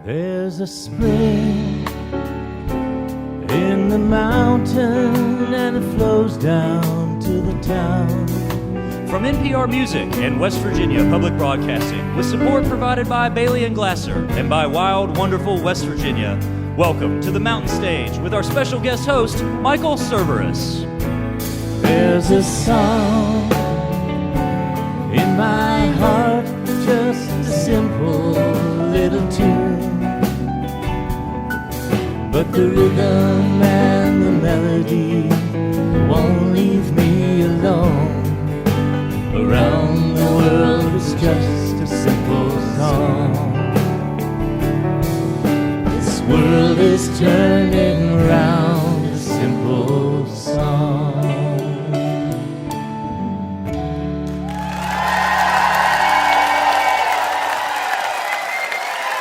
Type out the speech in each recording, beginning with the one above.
There's a spring in the mountain and it flows down to the town. From NPR Music and West Virginia Public Broadcasting, with support provided by Bailey & Glasser and by Wild, Wonderful West Virginia, welcome to the Mountain Stage with our special guest host, Michael Cerveris. There's a song in my heart, just a simple little tune, but the rhythm and the melody won't leave me alone. Around the world is just a simple song. This world is turning around a simple song.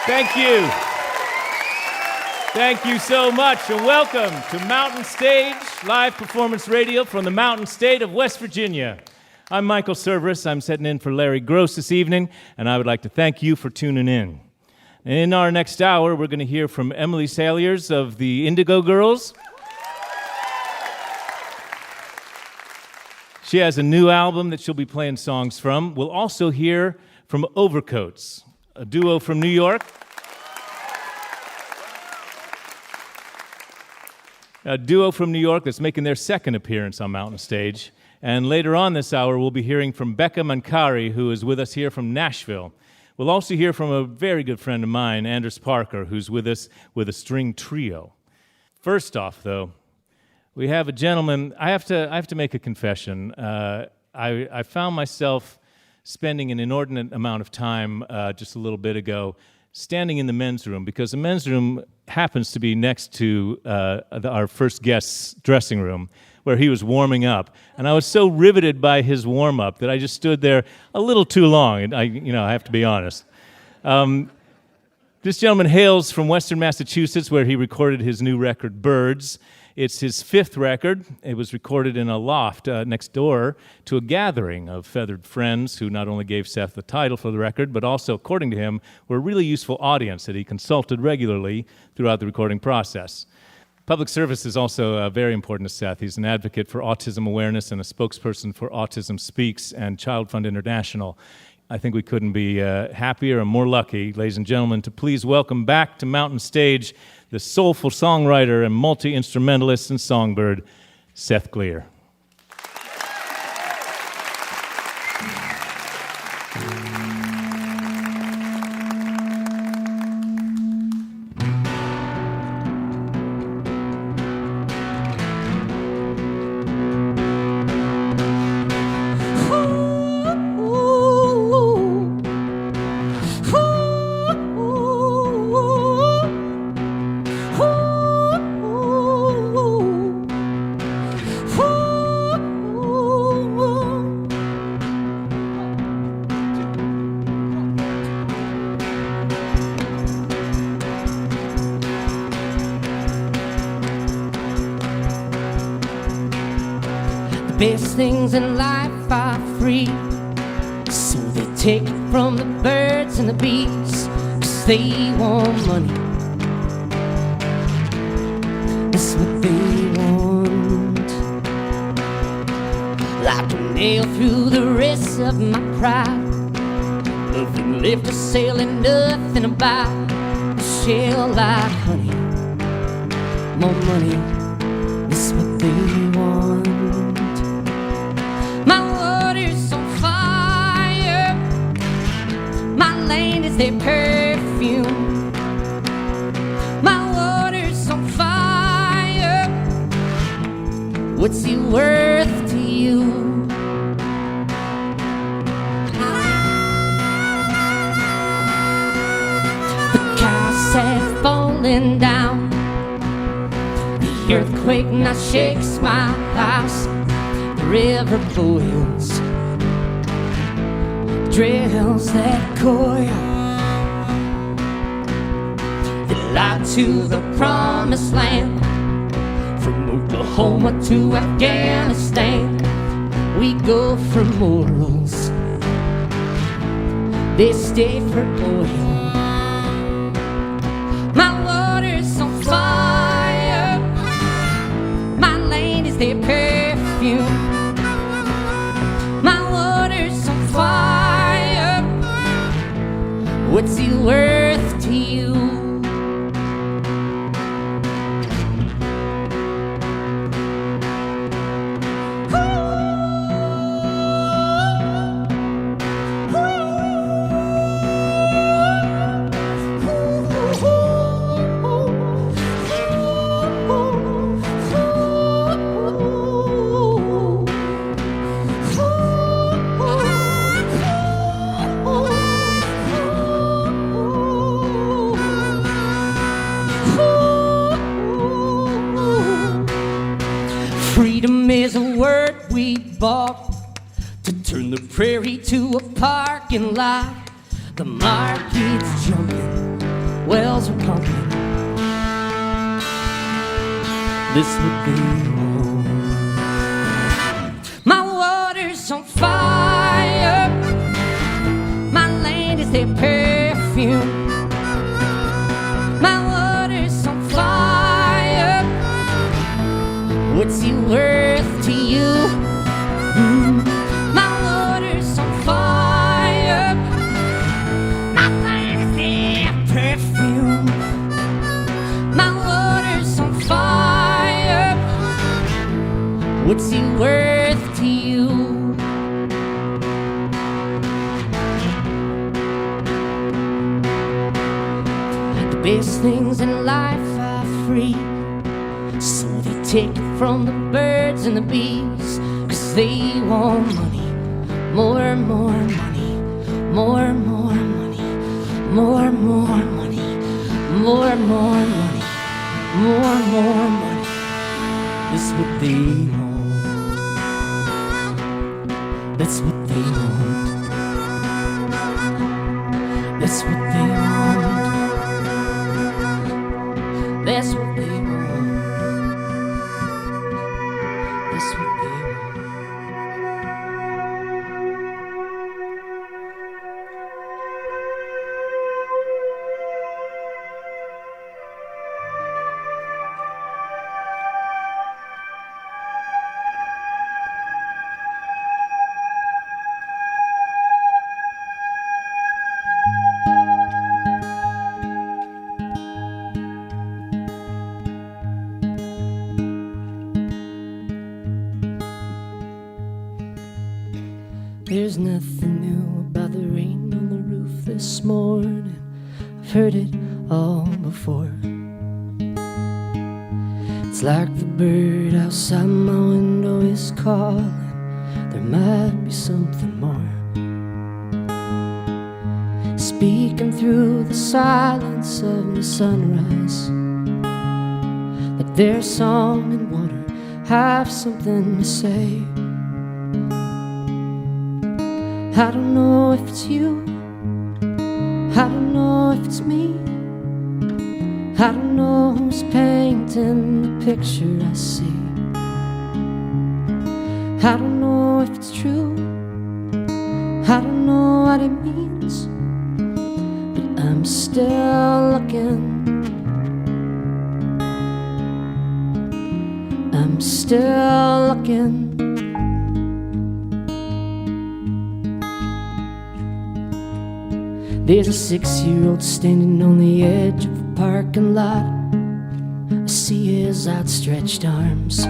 Thank you. Thank you so much, and welcome to Mountain Stage, live performance radio from the Mountain State of West Virginia. I'm Michael Cerveris. I'm sitting in for Larry Groce this evening, and I would like to thank you for tuning in. In our next hour, we're going to hear from Emily Saliers of the Indigo Girls. She has a new album that she'll be playing songs from. We'll also hear from Overcoats, a duo from New York. A duo from New York that's making their second appearance on Mountain Stage. And later on this hour, we'll be hearing from Becca Mancari, who is with us here from Nashville. We'll also hear from a very good friend of mine, Anders Parker, who's with us with a string trio. First off, though, we have a gentleman. I have to make a confession. I found myself spending an inordinate amount of time just a little bit ago standing in the men's room, because the men's room happens to be next to our first guest's dressing room, where he was warming up. And I was so riveted by his warm-up that I just stood there a little too long, and I have to be honest. This gentleman hails from Western Massachusetts, where he recorded his new record, Birds. It's his fifth record. It was recorded in a loft next door to a gathering of feathered friends who not only gave Seth the title for the record, but also, according to him, were a really useful audience that he consulted regularly throughout the recording process. Public service is also very important to Seth. He's an advocate for autism awareness and a spokesperson for Autism Speaks and Child Fund International. I think we couldn't be happier and more lucky, ladies and gentlemen, to please welcome back to Mountain Stage the soulful songwriter and multi-instrumentalist and songbird, Seth Glier. Best things in life are free, so they take it from the birds and the bees, 'cause they want money. That's what they want. Like a nail through the rest of my pride. Nothing left to sell and nothing to buy. Shell like honey, more money. That's what they want. Their perfume, my water's on fire. What's he worth to you? The clouds have fallen down. The earthquake now shakes my house. The river boils, drills that coil. Light to the promised land. From Oklahoma to Afghanistan, we go for morals, they stay for oil. What's he worth to you? Freedom is a word we bought to turn the prairie to a parking lot. The market's jumping, wells are pumping. This would be home. My water's on fire. My land is their perfume. My water's on fire. What's he worth to you? My water's on fire. My land is their perfume. My water's on fire. What's he worth to you? The best things in life are free, so they take it from the birds and the bees, 'cause they want money, more money, more money, more money, more money, more money. That's what they want. That's what they want. That's what they want. That's what they want. That's what they want. There's nothing new about the rain on the roof this morning. I've heard it all before. It's like the bird outside my window is calling. There might be something more. Speaking through the silence of the sunrise, like their song and water have something to say. I don't know if it's you, I don't know if it's me, I don't know who's painting the picture I see. I don't know if it's true, I don't know what it means, but I'm still looking. I'm still looking. There's a 6-year-old standing on the edge of a parking lot. I see his outstretched arms,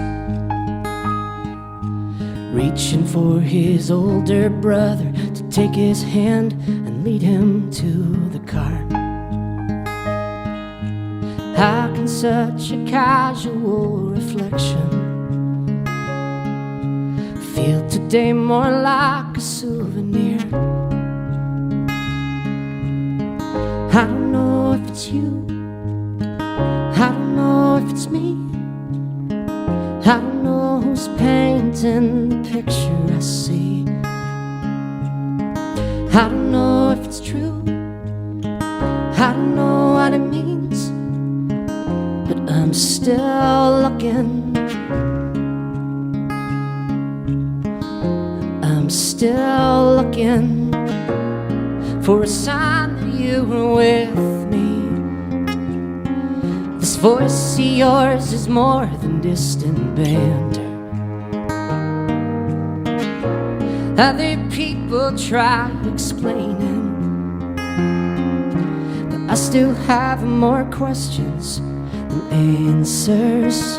reaching for his older brother to take his hand and lead him to the car. How can such a casual reflection feel today more like a souvenir? I don't know if it's you, I don't know if it's me, I don't know who's painting the picture I see. I don't know if it's true, I don't know what it means, but I'm still looking. I'm still looking for a sign that you were with me. This voice of yours is more than distant banter. Other people try explaining still have more questions than answers.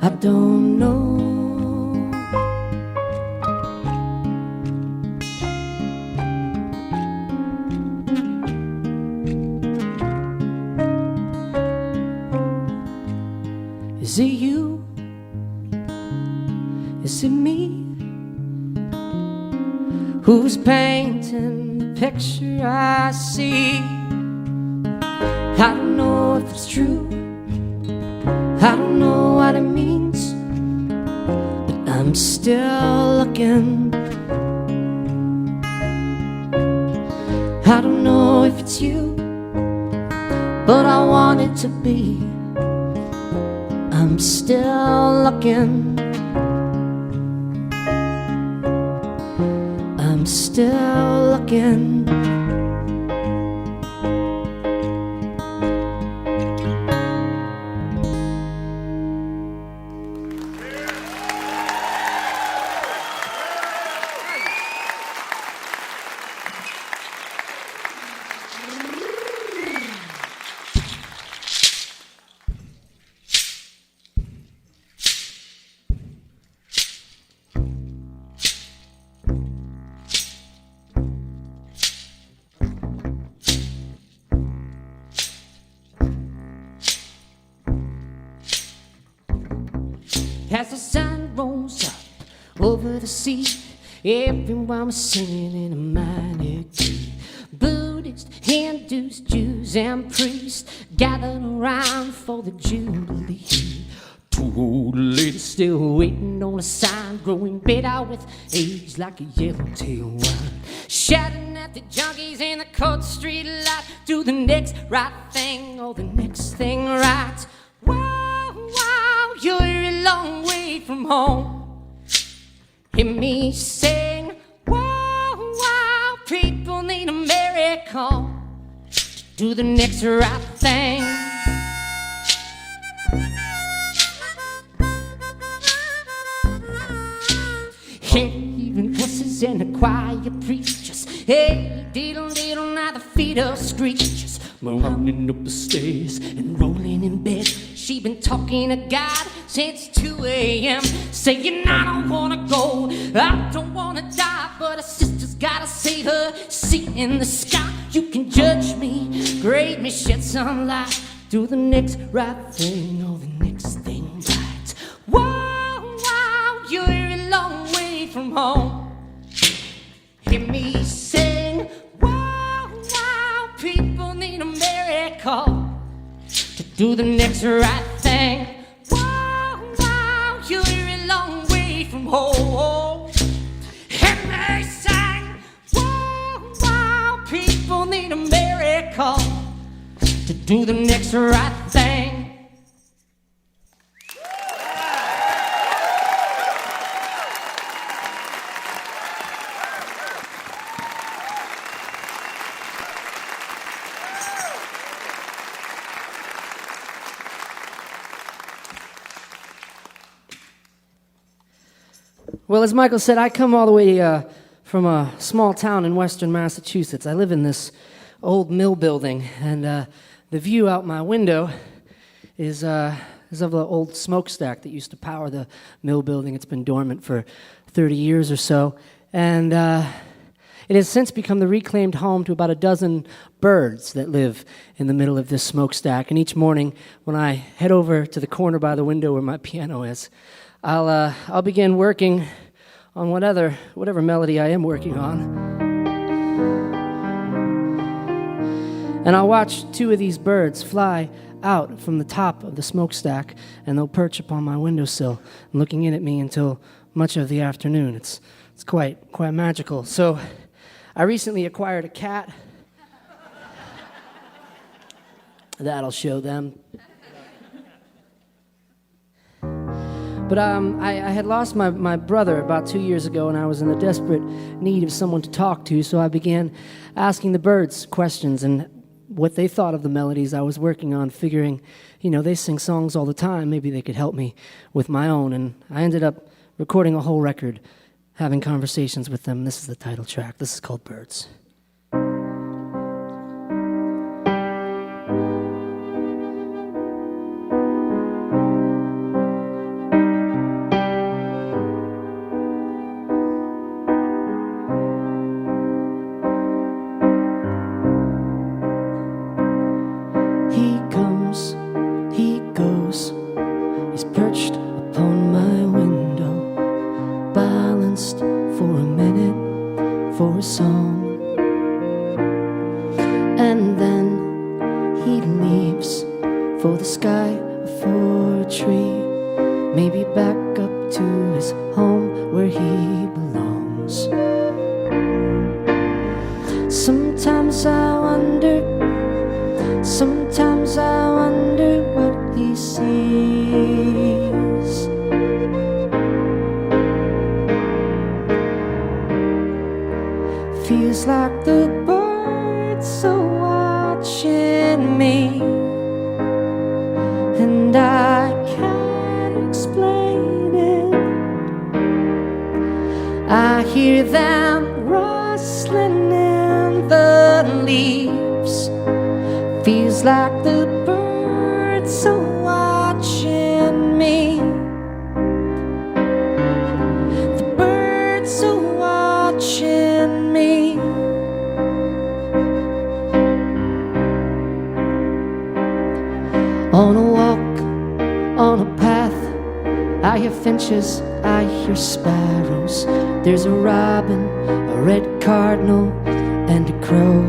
I don't know. Is it you? Is it me? Who's painting the picture I see? I don't know if it's true. I don't know what it means, but I'm still looking. I don't know if it's you, but I want it to be. I'm still looking. I'm still looking. As the sun rose up over the sea, everyone was singing in a minor key. Buddhists, Hindus, Jews, and priests gathered around for the Jubilee. Two old ladies still waiting on a sign, growing bitter with age like a yellowtail wine. Shouting at the junkies in the cold street light, do the next right thing or the next thing right. Wow, wow, you're a long way from home. Hear me sing, wow, wow, people need a miracle to do the next right thing. Even voices in the choir preachers, hey, diddle, diddle, now the feet of screechers, running up the stairs and rolling in bed. She been talking to God since 2 a.m., saying I don't wanna go, I don't wanna die, but her sister's gotta save her seat in the sky. You can judge me, grade me, shed some light, do the next right thing or the next thing right. Wow, wow, you're a long way from home. Hear me sing, wow, wow, people need a miracle to do the next right thing. Wow, wow, you're a long way from home. Hear me sing, wow, wow, people need a miracle to do the next right thing. Well, as Michael said, I come all the way from a small town in western Massachusetts. I live in this old mill building, and the view out my window is of the old smokestack that used to power the mill building. It's been dormant for 30 years or so, and it has since become the reclaimed home to about a dozen birds that live in the middle of this smokestack. And each morning, when I head over to the corner by the window where my piano is, I'll begin working on whatever melody I am working on. And I'll watch 2 of these birds fly out from the top of the smokestack, and they'll perch upon my windowsill, looking in at me until much of the afternoon. It's quite magical. So I recently acquired a cat. That'll show them. But I had lost my brother about 2 years ago, and I was in the desperate need of someone to talk to, so I began asking the birds questions and what they thought of the melodies I was working on, figuring, they sing songs all the time, maybe they could help me with my own. And I ended up recording a whole record, having conversations with them. This is the title track. This is called Birds. for a song. And then he leaves for the sky or for a tree, maybe back up to his home where he belongs. Sometimes I wonder what he sees. Feels like the birds are watching me, and I can't explain it. I hear them rustling in the leaves. Feels like the birds are watching me. The birds are watching me. On a walk, on a path, I hear finches, I hear sparrows. There's a robin, a red cardinal, and a crow.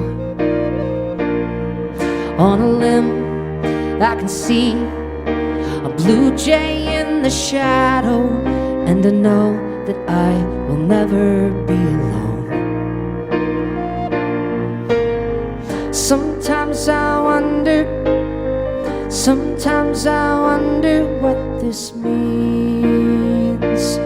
On a limb, I can see a blue jay in the shadow, and I know that I will never be alone. Sometimes I wonder what this means.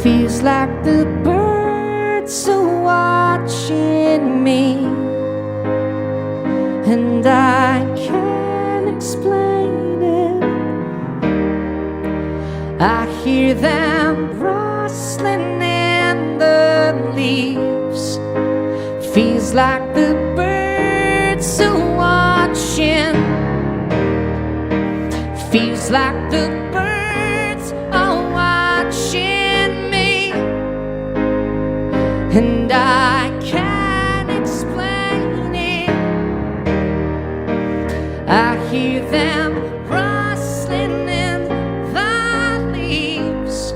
Feels like the birds are watching me, and I can't explain it. I hear them rustling in the leaves. Feels like the birds are watching. Feels like the birds are watching me, and I can't explain it. I hear them rustling in the leaves.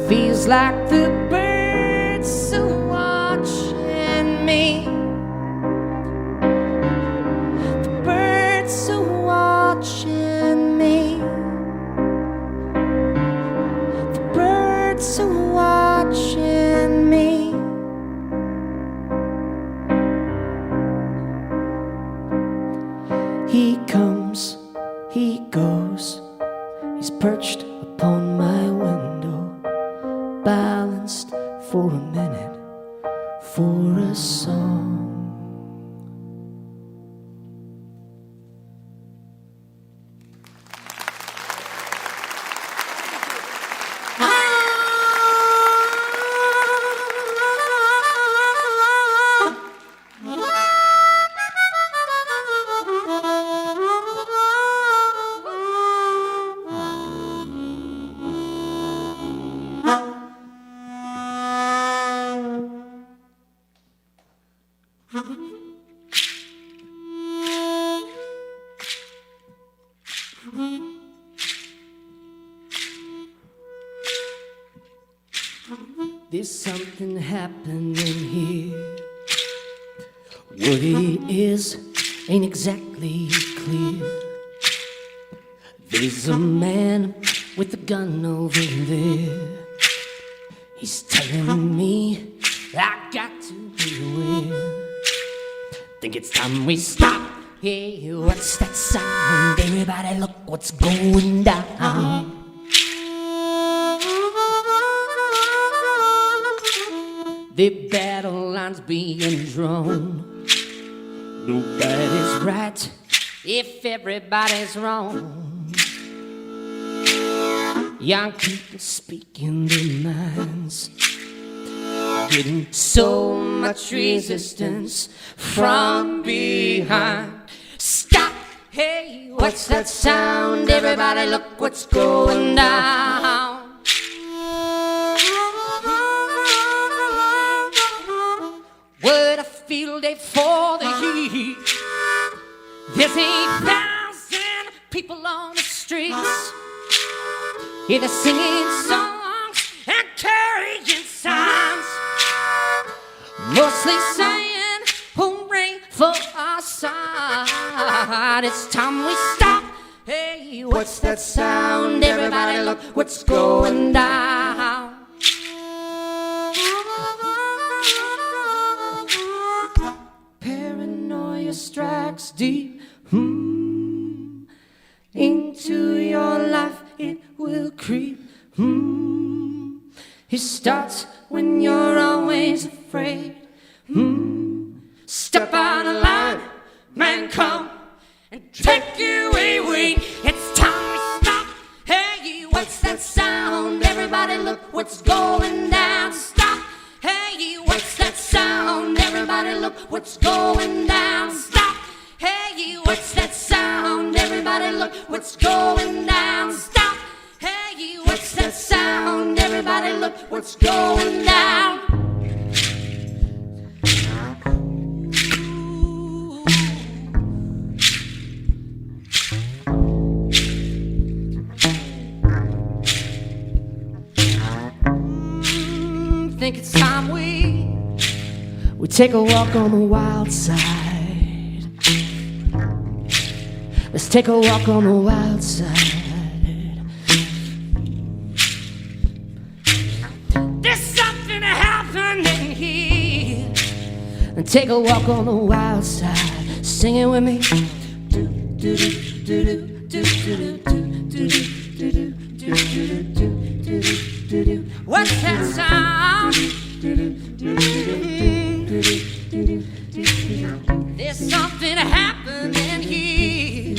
Feels like the birds are watching me. The birds are watching me. The birds are watching me. He comes, he goes, he's perched upon my window, balanced for a minute, for a song. There's something happening here. What it is ain't exactly clear. There's a man with a gun over there. He's telling me I got to beware. Think it's time we stop. Hey, what's that sound? Everybody look what's going down. The battle lines being drawn. Nobody's right if everybody's wrong. Young people speaking their minds, getting so much resistance from behind. Stop! Hey, what's that sound? Everybody look what's going down. What a field day for the heat. There's 8,000 people on the streets. Hear the singing songs and carrying signs, mostly saying, hooray for our side. It's time we stop. Hey, what's that sound? Everybody look what's going down. Paranoia strikes deep into your life, it will creep. It starts when you're always afraid. Step out of line, man, come and take you away. It's time we stop. Hey, what's that sound? Everybody look what's going down. Stop. Hey, what's that sound? Everybody look what's going down. Stop. Hey, what's that sound? Everybody look what's going down. Stop. Hey, what's that sound? Everybody look what's going down. Think it's time we take a walk on the wild side. Let's take a walk on the wild side. There's something happening here. And take a walk on the wild side. Sing it with me. What's that sound? There's something happening here.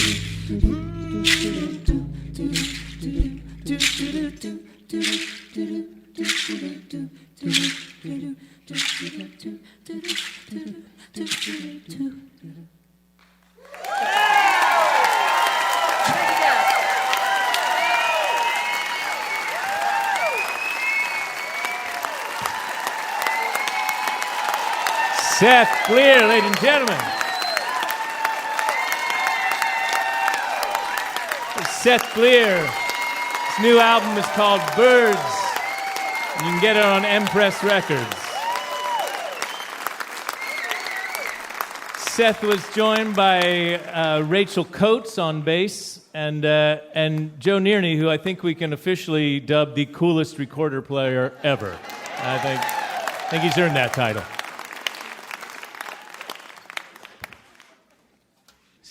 Seth Glier, ladies and gentlemen. Seth Glier. His new album is called Birds. You can get it on Empress Records. Seth was joined by Rachel Coates on bass and Joe Nearney, who I think we can officially dub the coolest recorder player ever. I think he's earned that title.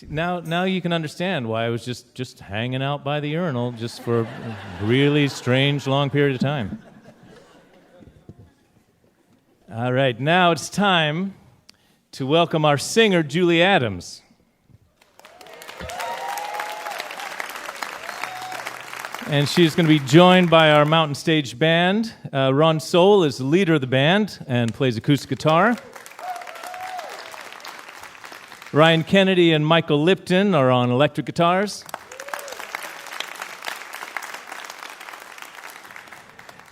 Now you can understand why I was just hanging out by the urinal just for a really strange, long period of time. All right, now it's time to welcome our singer, Julie Adams. And she's going to be joined by our Mountain Stage band. Ron Soul is the leader of the band and plays acoustic guitar. Ryan Kennedy and Michael Lipton are on electric guitars.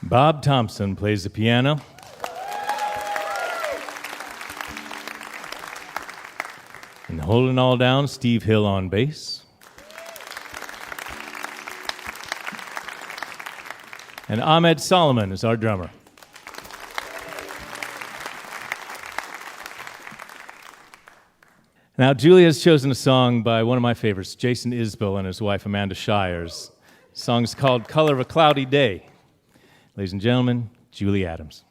Bob Thompson plays the piano. And holding all down, Steve Hill on bass. And Ahmed Solomon is our drummer. Now, Julie has chosen a song by one of my favorites, Jason Isbell and his wife, Amanda Shires. The song is called Color of a Cloudy Day. Ladies and gentlemen, Julie Adams.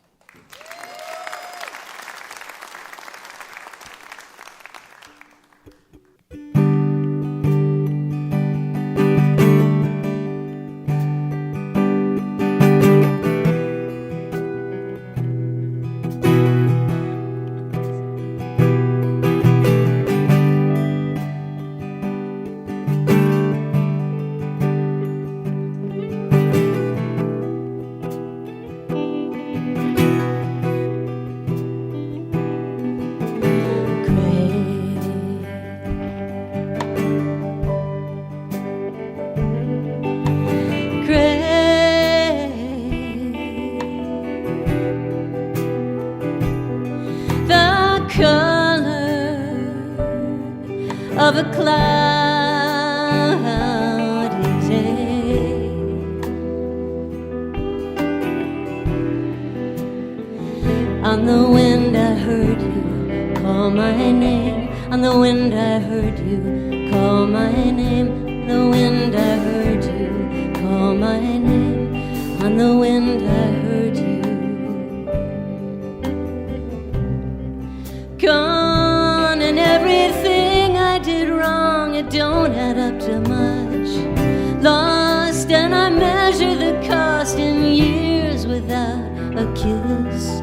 On the wind I heard you call my name. On the wind I heard you call my name. The wind I heard you call my name. On the wind I heard you. Gone, and everything I did wrong, it don't add up to much. Lost, and I measure the cost in years without a kiss.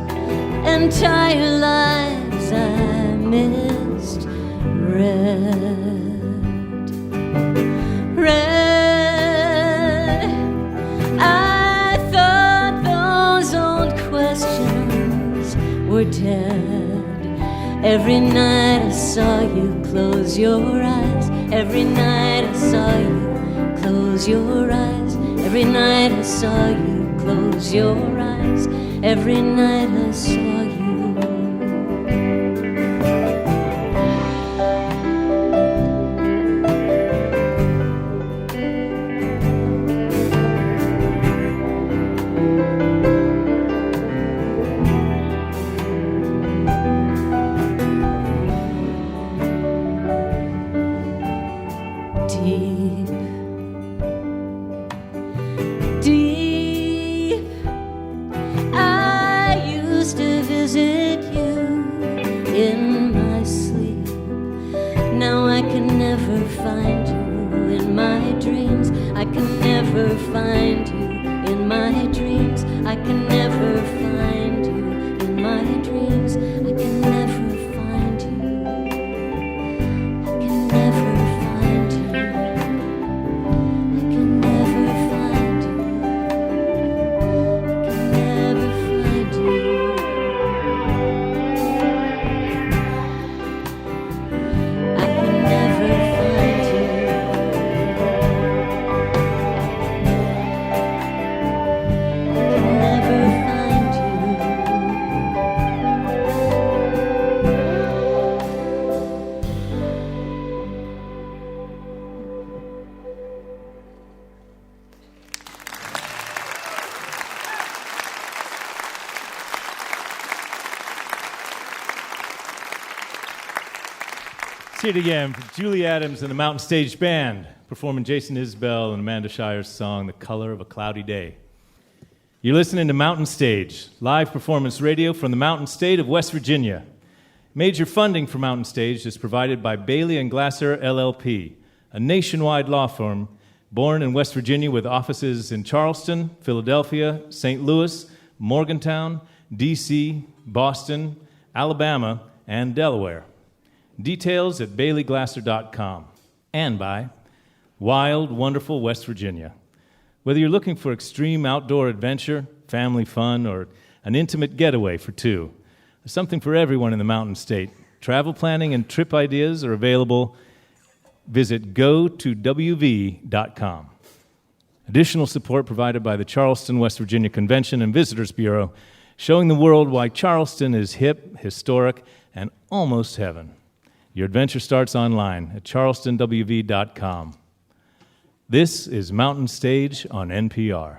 Entire lives I missed. Red, I thought those old questions were dead. Every night I saw you close your eyes. Every night I saw you close your eyes. Every night I saw you close your eyes. Every night I saw you. See it again, Julie Adams and the Mountain Stage Band, performing Jason Isbell and Amanda Shire's song, The Color of a Cloudy Day. You're listening to Mountain Stage, live performance radio from the Mountain State of West Virginia. Major funding for Mountain Stage is provided by Bailey & Glasser, LLP, a nationwide law firm born in West Virginia with offices in Charleston, Philadelphia, St. Louis, Morgantown, D.C., Boston, Alabama, and Delaware. Details at baileyglasser.com, and by Wild, Wonderful West Virginia. Whether you're looking for extreme outdoor adventure, family fun, or an intimate getaway for two, there's something for everyone in the Mountain State. Travel planning and trip ideas are available. Visit go2wv.com. Additional support provided by the Charleston, West Virginia Convention and Visitors Bureau, showing the world why Charleston is hip, historic, and almost heaven. Your adventure starts online at charlestonwv.com. This is Mountain Stage on NPR.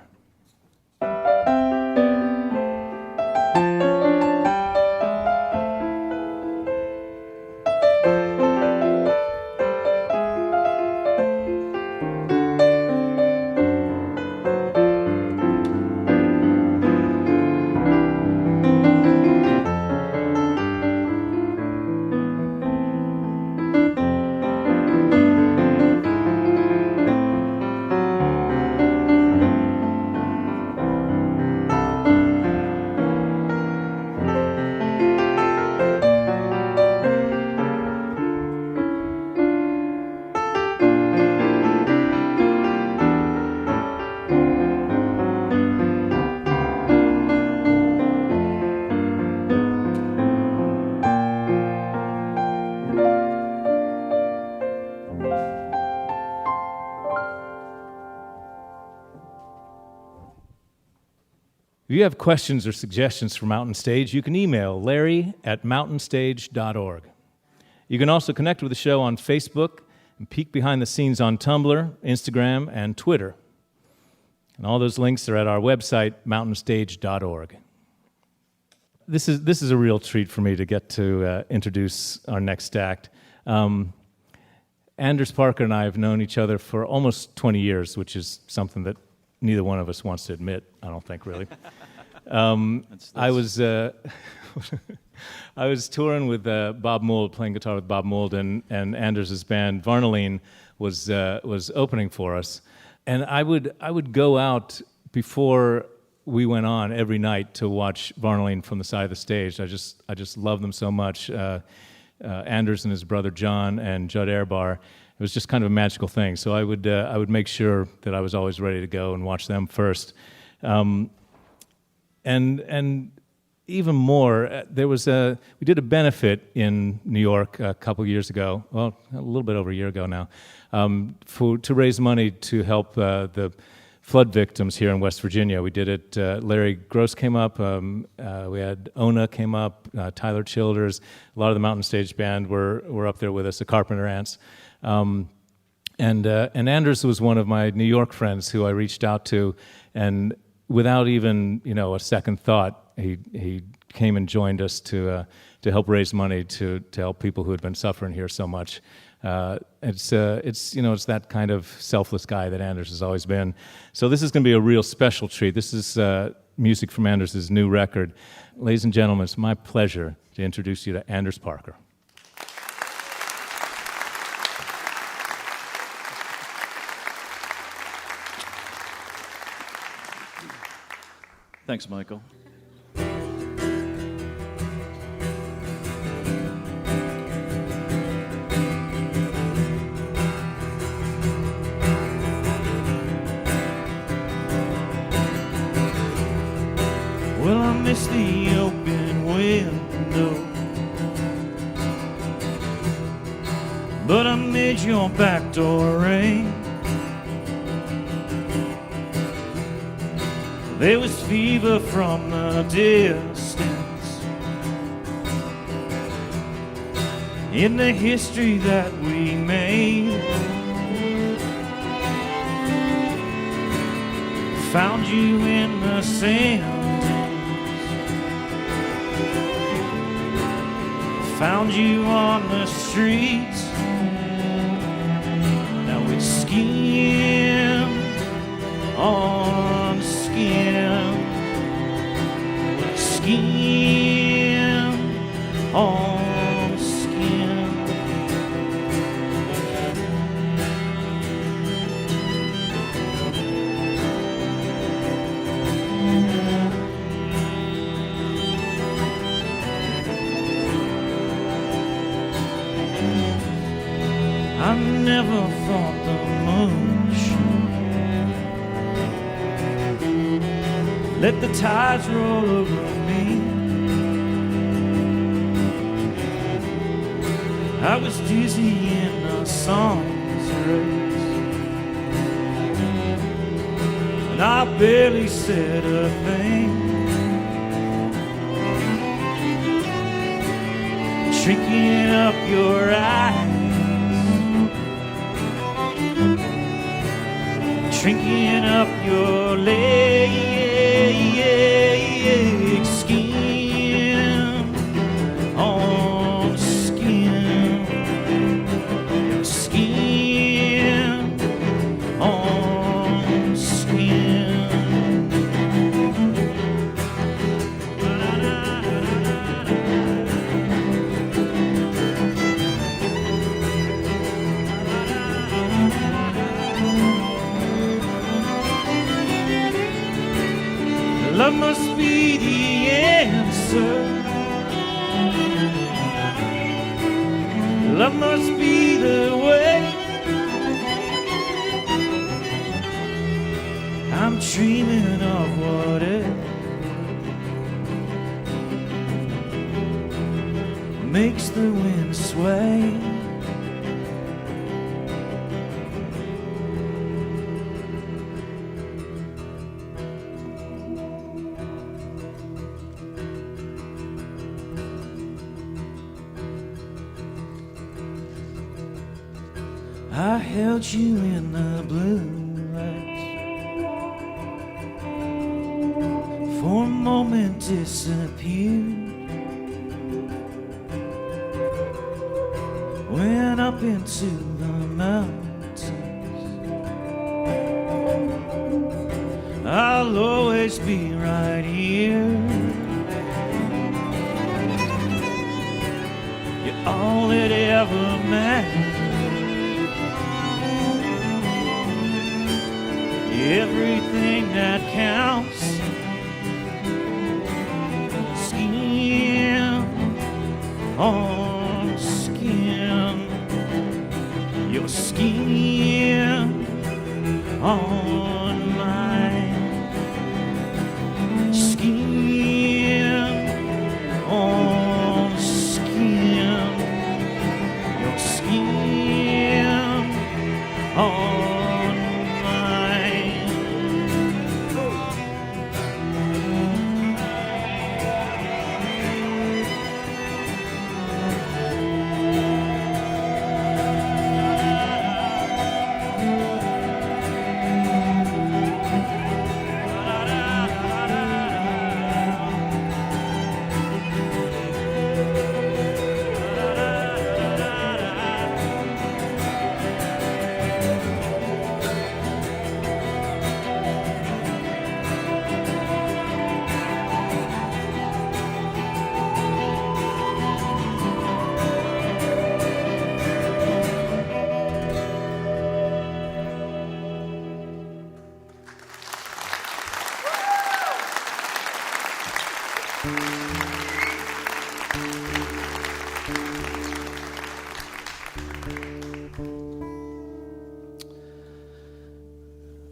If you have questions or suggestions for Mountain Stage, you can email larry@mountainstage.org. You can also connect with the show on Facebook and peek behind the scenes on Tumblr, Instagram, and Twitter. And all those links are at our website, mountainstage.org. this is a real treat for me to get to introduce our next act. Anders Parker and I have known each other for almost 20 years, which is something that neither one of us wants to admit, I don't think, really. I was I was touring with Bob Mould, playing guitar with Bob Mould, and Anders' band Varnaline was opening for us, and I would go out before we went on every night to watch Varnaline from the side of the stage. I just love them so much. Anders and his brother John and Judd Airbar. It was just kind of a magical thing. So I would make sure that I was always ready to go and watch them first. And even more, we did a benefit in New York a couple years ago, well, a little bit over a year ago now, to raise money to help the flood victims here in West Virginia. We did it, Larry Groce came up, we had Ona came up, Tyler Childers, a lot of the Mountain Stage Band were up there with us, the Carpenter Ants. And Anders was one of my New York friends who I reached out to, and without even a second thought, he came and joined us to help raise money to help people who had been suffering here so much. It's that kind of selfless guy that Anders has always been. So this is going to be a real special treat. This is music from Anders' new record. Ladies and gentlemen, it's my pleasure to introduce you to Anders Parker. Thanks, Michael. Well, I miss the open window, but I made your back door ring. There was fever from the distance in the history that we made. Found you in the sand, found you on the streets. Now it's skin on skin, skin on skin. I never thought the moon should let the tides roll over me. I was dizzy in a song's race, and I barely said a thing. Shrinking up your eyes, shrinking up your legs, skin on skin, skin on skin. Love must be the answer. Love must be the way. I'm dreaming of what if makes the wind sway. I held you in the blue lights for a moment disappeared. Went up into the mountains. I'll always be right here. You're all that ever mattered. Everything that counts. Skin on skin. Your skin on mine. Skin on skin. Your skin on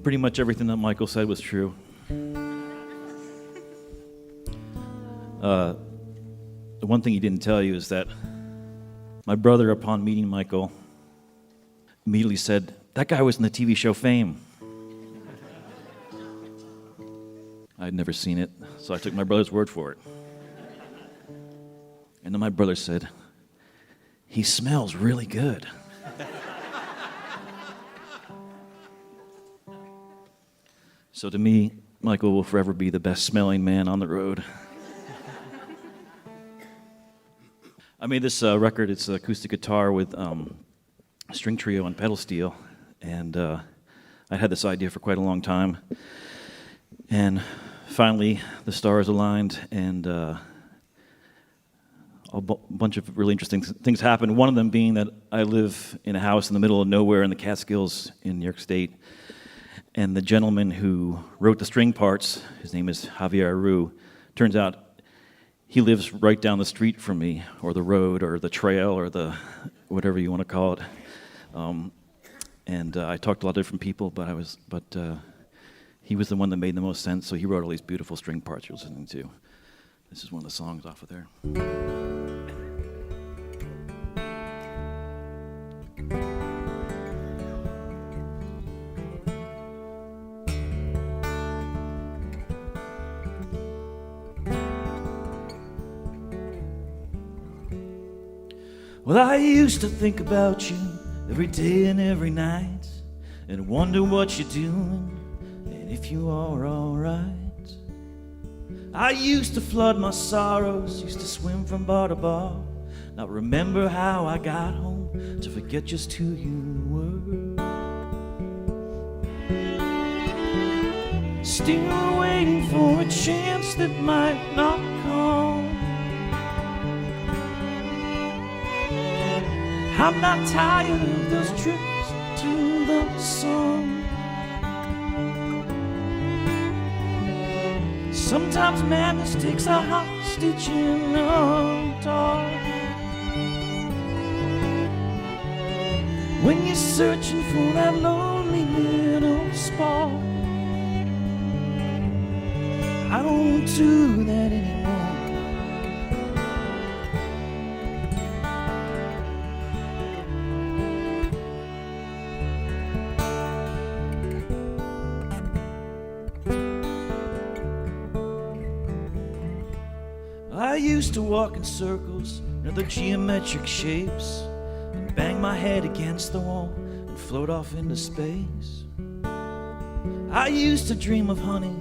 pretty much everything that Michael said was true. The one thing he didn't tell you is that my brother, upon meeting Michael, immediately said, "That guy was in the TV show Fame." I'd never seen it, so I took my brother's word for it. And then my brother said, "He smells really good." So to me, Michael will forever be the best smelling man on the road. I made this record. It's an acoustic guitar with string trio and pedal steel. And I had this idea for quite a long time. And finally, the stars aligned, and a bunch of really interesting things happened. One of them being that I live in a house in the middle of nowhere in the Catskills in New York State. And the gentleman who wrote the string parts, his name is Javier Aru, turns out he lives right down the street from me, or the road, or the trail, or the whatever you want to call it. And I talked to a lot of different people, but he was the one that made the most sense, so he wrote all these beautiful string parts you're listening to. This is one of the songs off of there. Well, I used to think about you every day and every night, and wonder what you're doing and if you are alright. I used to flood my sorrows, used to swim from bar to bar, not remember how I got home, to forget just who you were. Still waiting for a chance that might not come. I'm not tired of those trips to the sun. Sometimes madness takes a hostage in the dark. When you're searching for that lonely little spark. I don't do that anymore. I used to walk in circles near the geometric shapes and bang my head against the wall and float off into space. I used to dream of honey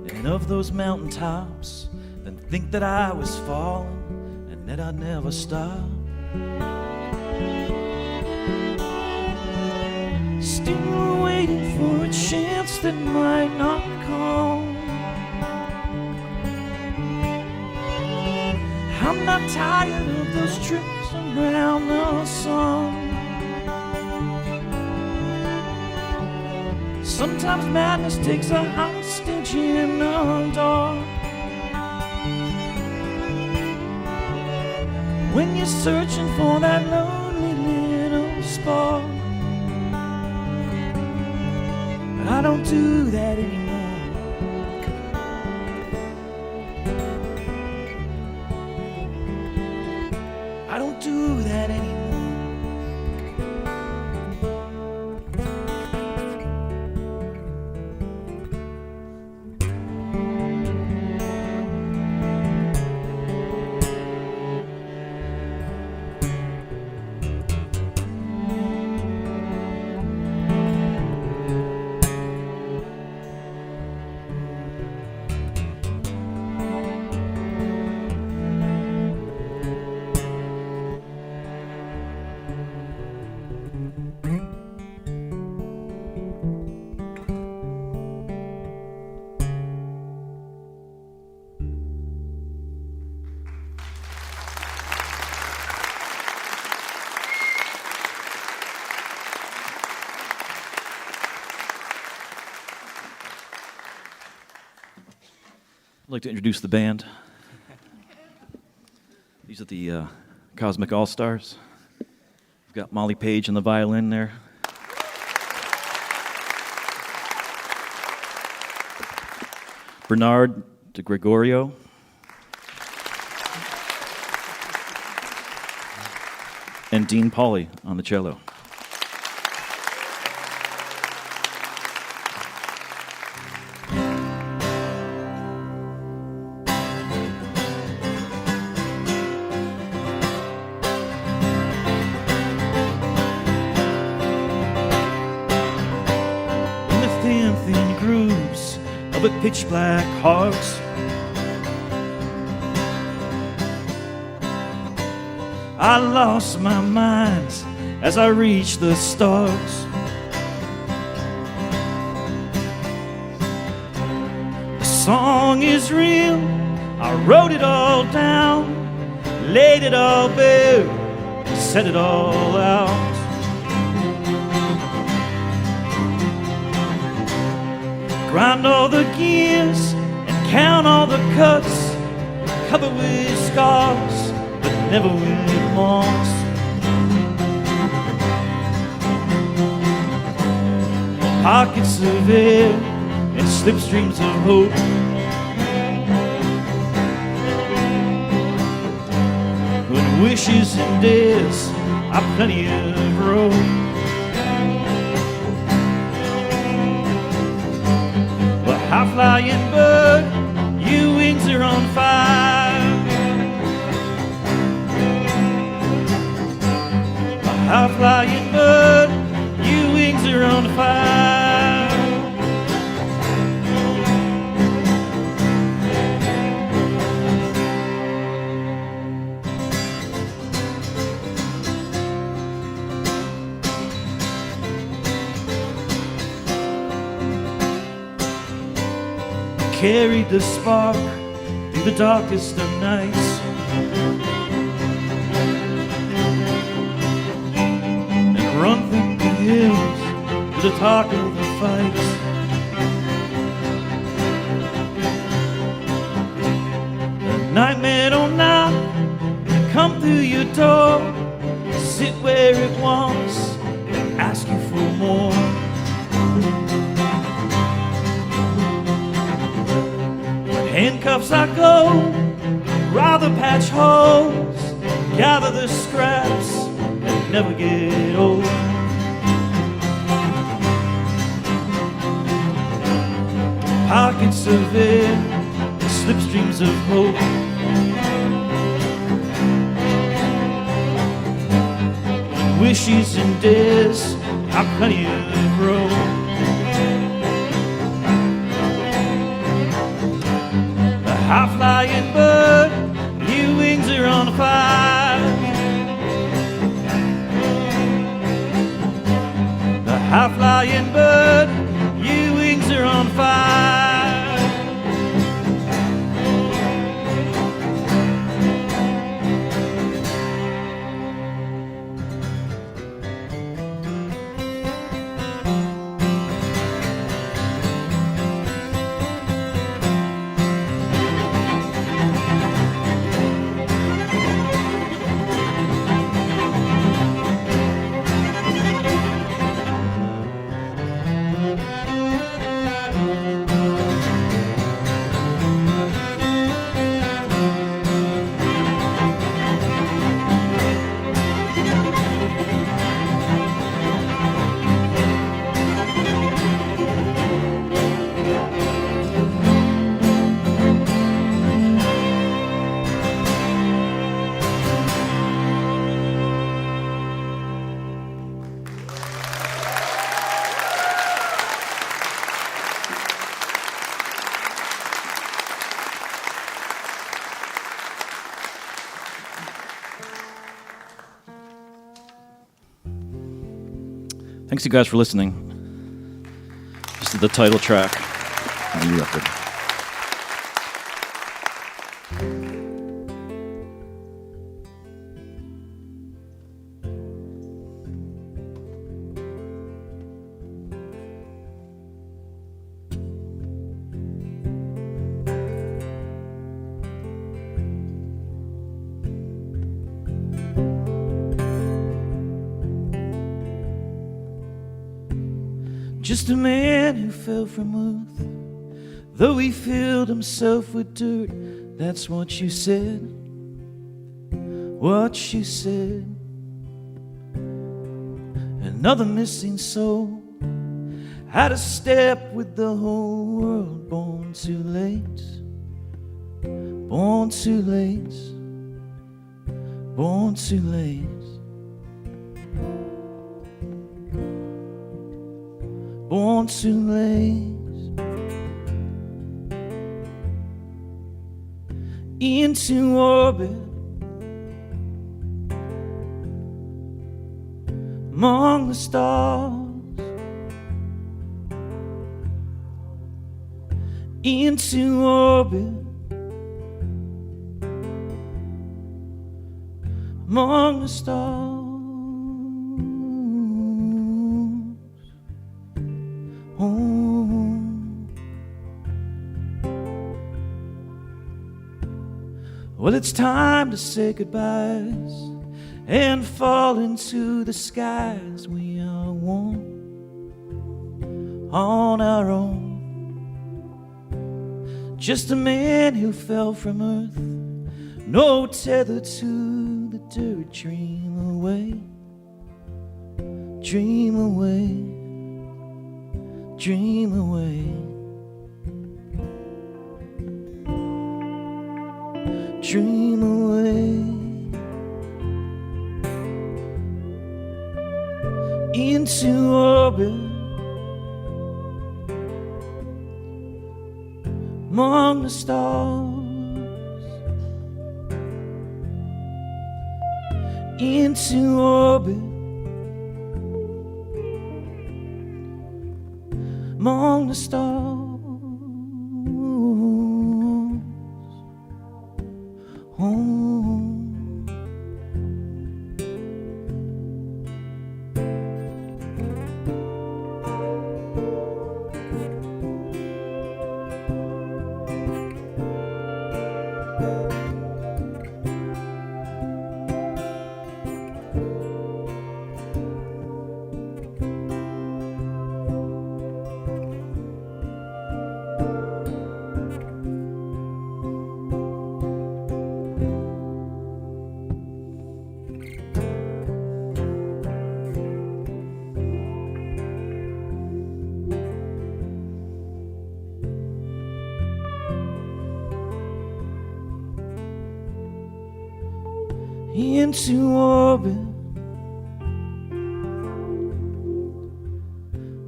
and thinking of those mountaintops, then think that I was falling and that I'd never stop. Still waiting for a chance that might not come. I'm not tired of those trips around the sun. Sometimes madness takes a hostage in the dark. When you're searching for that lonely little spark. But I don't do that anymore. I don't do that anymore. I'd like to introduce the band. These are the Cosmic All-Stars. We've got Molly Page on the violin there. Bernard de Gregorio. And Dean Pauly on the cello. Pitch black hearts, I lost my mind as I reached the stars. The song is real, I wrote it all down, laid it all bare, said it all out. Grind all the gears and count all the cuts, covered with scars, but never with moss. Pockets of air and slipstreams of hope. When wishes and dares are plenty of rope. High-flying bird, your wings are on fire. A high-flying bird, your wings are on fire. Carried the spark through the darkest of nights, and run through the hills to the talk of the fights. The nightmare don't knock, come through your door, sit where it wants, and ask you for more. Handcuffs I go, rather patch holes, gather the scraps, and never get old. Pockets of air, slipstreams of hope. Wishes and dares, I've plenty of room. high-flying bird, your wings are on fire. The high-flying bird, your wings are on fire. Thanks you guys for listening. This is the title track of the new record. Just a man who fell from earth, though he filled himself with dirt. That's what you said, what you said. Another missing soul, out of step with the whole world. Born too late, born too late, born too late. Born too late, into orbit, among the stars, into orbit, among the stars. Well, it's time to say goodbyes and fall into the skies. We are one on our own. Just a man who fell from earth, no tether to the dirt. Dream away, dream away, dream away. Dream away into orbit, among the stars, into orbit, among the stars. Into orbit,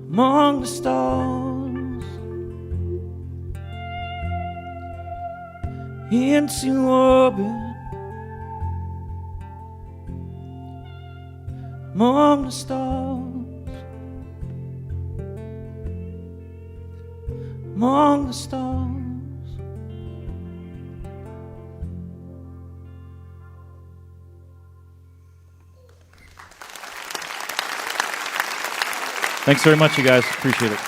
among the stars, into orbit among the stars, among the stars. Thanks very much, you guys. Appreciate it.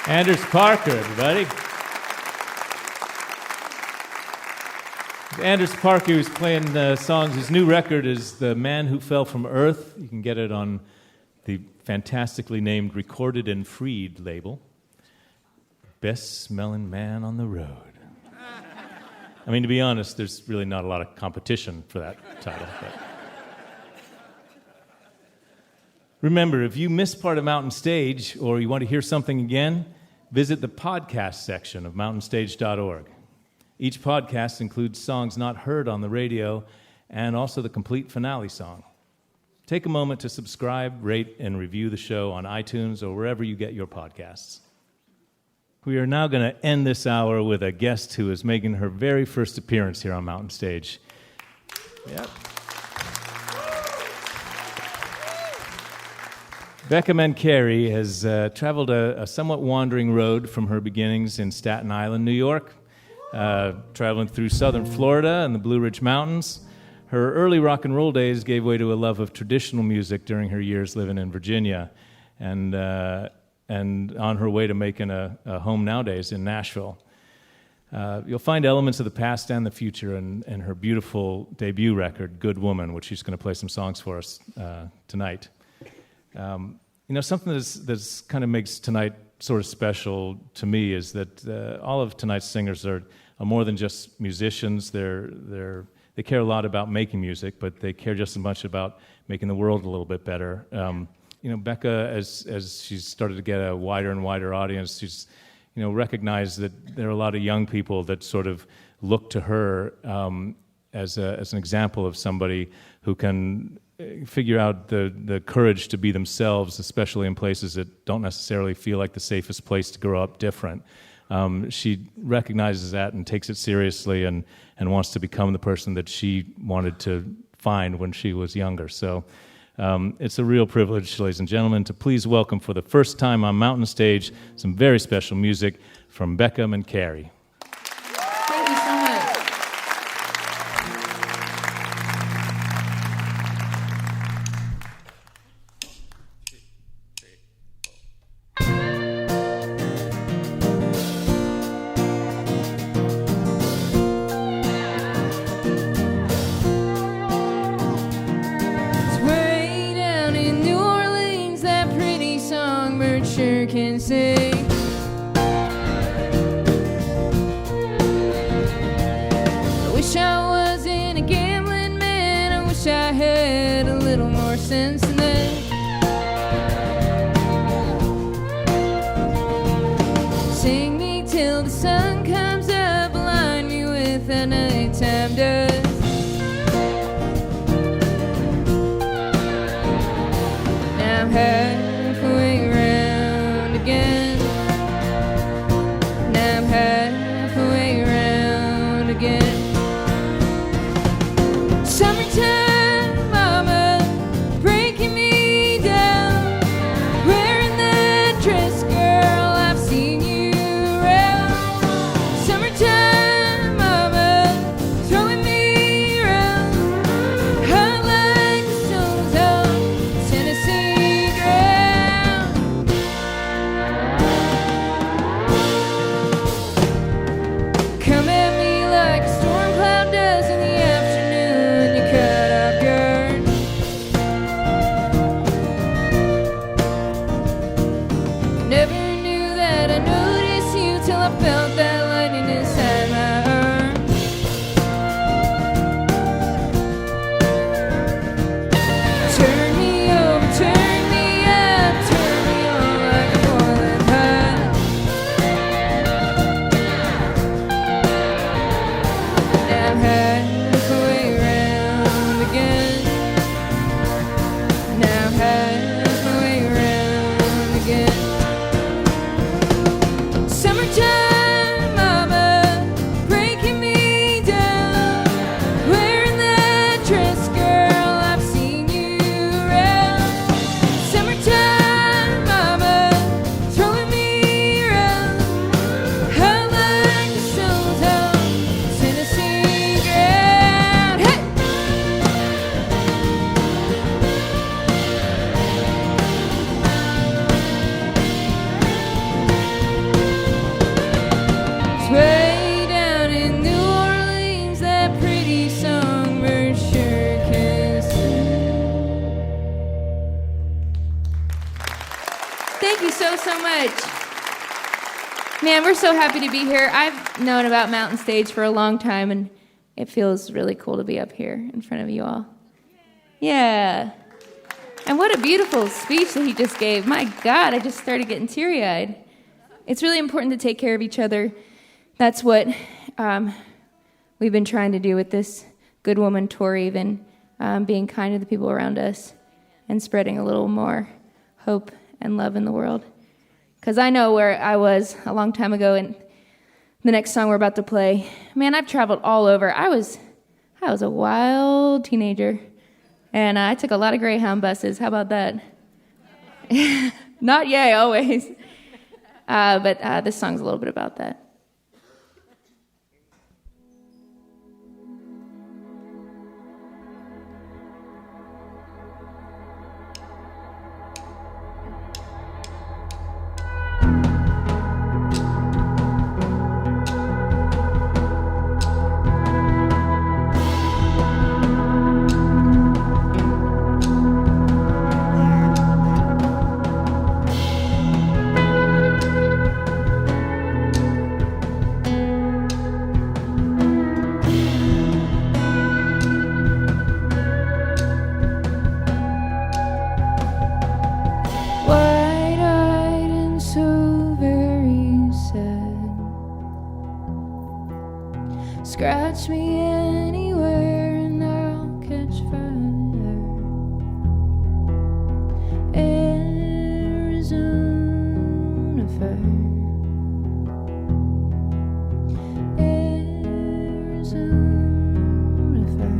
Anders Parker, everybody. Anders Parker, who's playing songs. His new record is The Man Who Fell from Earth. You can get it on the fantastically named Recorded and Freed label. Best smelling man on the road. I mean, to be honest, there's really not a lot of competition for that title. But. Remember, if you missed part of Mountain Stage or you want to hear something again, visit the podcast section of mountainstage.org. Each podcast includes songs not heard on the radio and also the complete finale song. Take a moment to subscribe, rate, and review the show on iTunes or wherever you get your podcasts. We are now going to end this hour with a guest who is making her very first appearance here on Mountain Stage. Yep. Becca Mancari has traveled a somewhat wandering road from her beginnings in Staten Island, New York, traveling through southern Florida and the Blue Ridge Mountains. Her early rock and roll days gave way to a love of traditional music during her years living in Virginia, and on her way to making a home nowadays in Nashville. You'll find elements of the past and the future in her beautiful debut record, Good Woman, which she's going to play some songs for us tonight. Something that's kind of makes tonight sort of special to me is that all of tonight's singers are more than just musicians. They care a lot about making music, but they care just as much about making the world a little bit better. Becca, as she's started to get a wider and wider audience, she's recognized that there are a lot of young people that sort of look to her as an example of somebody who can figure out the courage to be themselves, especially in places that don't necessarily feel like the safest place to grow up different. She recognizes that and takes it seriously and wants to become the person that she wanted to find when she was younger. So it's a real privilege, ladies and gentlemen, to please welcome for the first time on Mountain Stage some very special music from Becca Mancari. Thank you so much. Can sing. I wish I wasn't a gambling man. I wish I had a little more sense than that. Sing me till the sun comes up, blind me with the nighttime dust. Now I'm halfway around again. Now I'm halfway around again. Summertime, mama, breaking me down. Wearing that dress, girl, I've seen you around. Summertime, mama, throwing me around. Hot like the stones of Tennessee ground. so much. Man, we're so happy to be here. I've known about Mountain Stage for a long time, and it feels really cool to be up here in front of you all. Yeah. And what a beautiful speech that he just gave. My God, I just started getting teary-eyed. It's really important to take care of each other. That's what we've been trying to do with this Good Woman tour, even being kind to the people around us and spreading a little more hope and love in the world. Because I know where I was a long time ago, and the next song we're about to play, man, I've traveled all over. I was a wild teenager, and I took a lot of Greyhound buses. How about that? Not yay, always. But this song's a little bit about that. Scratch me anywhere and I'll catch fire. Arizona fire. Arizona fire.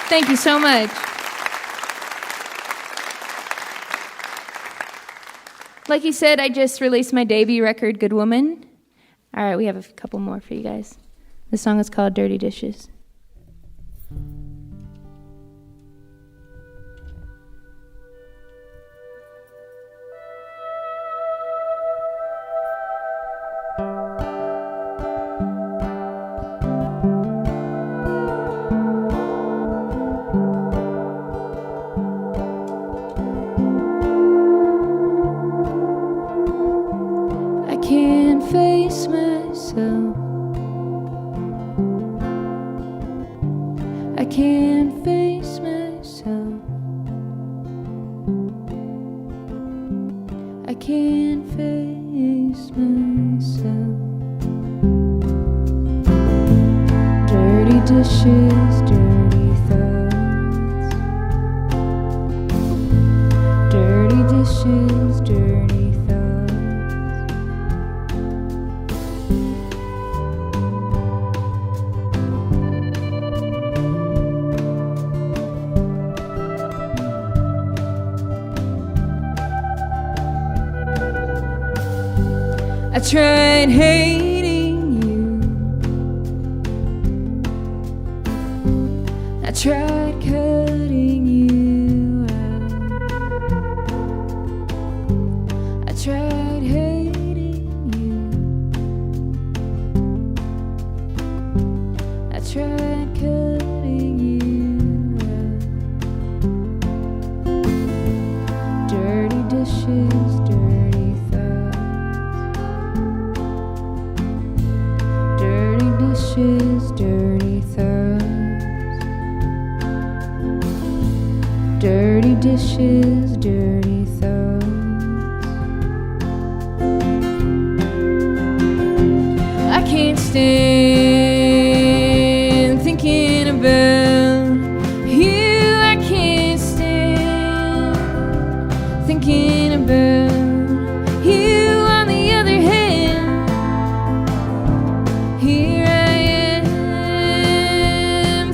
Thank you so much. Like he said, I just released my debut record, Good Woman. All right, we have a couple more for you guys. The song is called Dirty Dishes. Face myself. I can't face myself. I can't face myself. Dirty dishes, dirty thoughts. Dirty dishes, dirty thoughts. I tried hating you. I tried cutting you out. I tried hating you. I tried cutting you out. Dirty dishes, dirty thoughts. Dirty dishes, dirty thoughts. Dirty dishes, dirty thoughts. I can't stand thinking about you. I can't stand thinking about you. On the other hand, here I am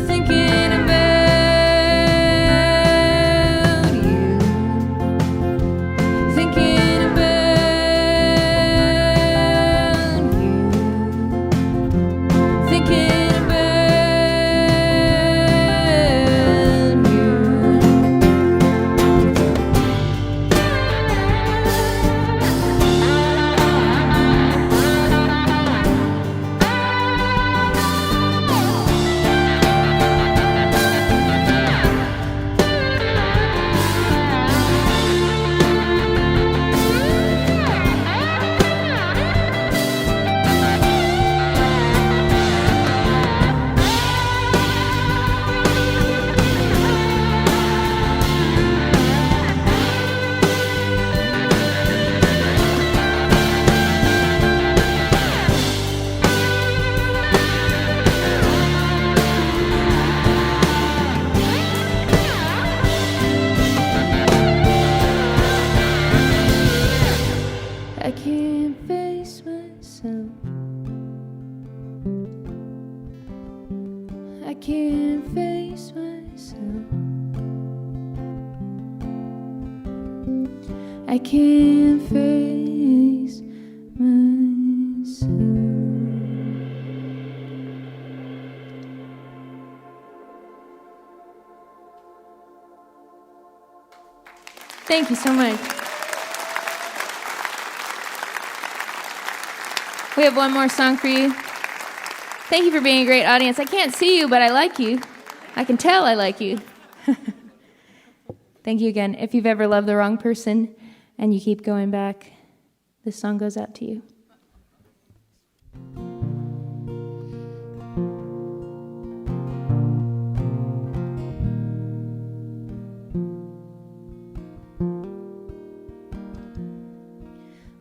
thinking about you. Thinking about you. Thinking about you. I can't face myself. I can't face myself. I can't face myself. Thank you so much. We have one more song for you. Thank you for being a great audience. I can't see you, but I like you. I can tell I like you. Thank you again. If you've ever loved the wrong person and you keep going back, this song goes out to you.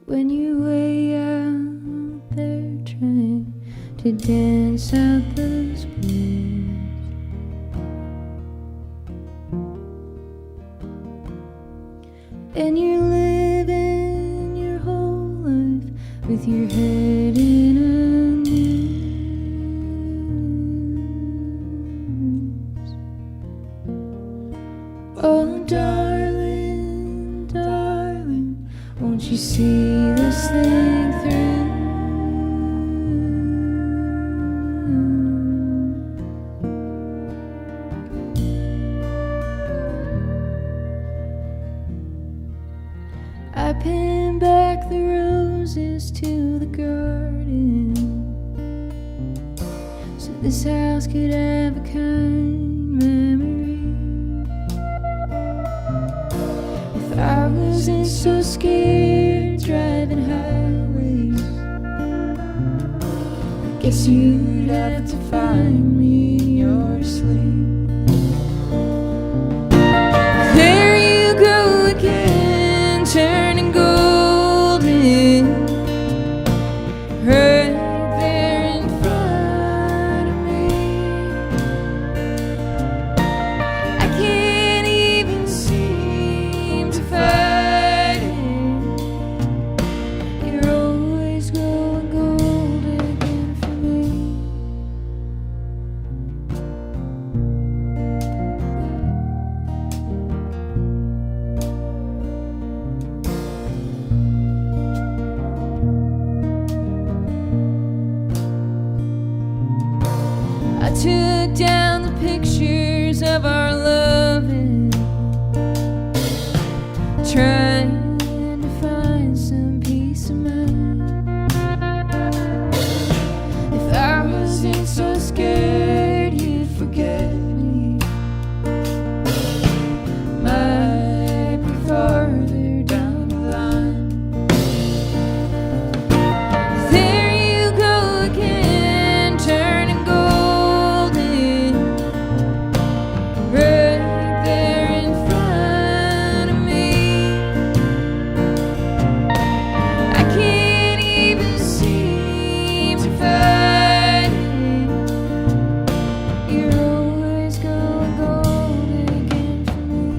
When you way out there trying to dance out those blues, and you're living your whole life with your head in a noose. see this thing through? I pin back the roses to the garden, so this house could have a kind memory. If I wasn't so scared driving highways, I guess you'd have to find me in your sleep. There you go again, turning golden, right there in front of me. I can't even seem to fight it. You're always going gold again for me. I took down the pictures of our loving, trying to find some peace of mind. If I wasn't so scared you'd forget me, might be farther down the line. There you go again, turning golden, right there in front of me. I can't even seem to fight it. You're always going gold again for me.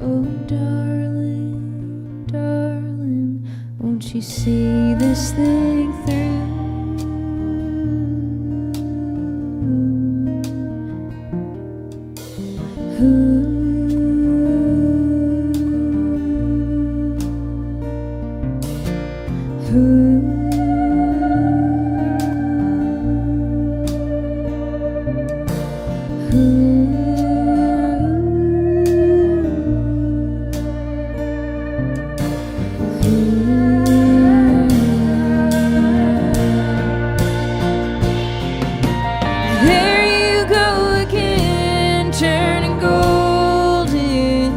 Oh, darling, darling, won't you see this thing through? There you go again, turning golden,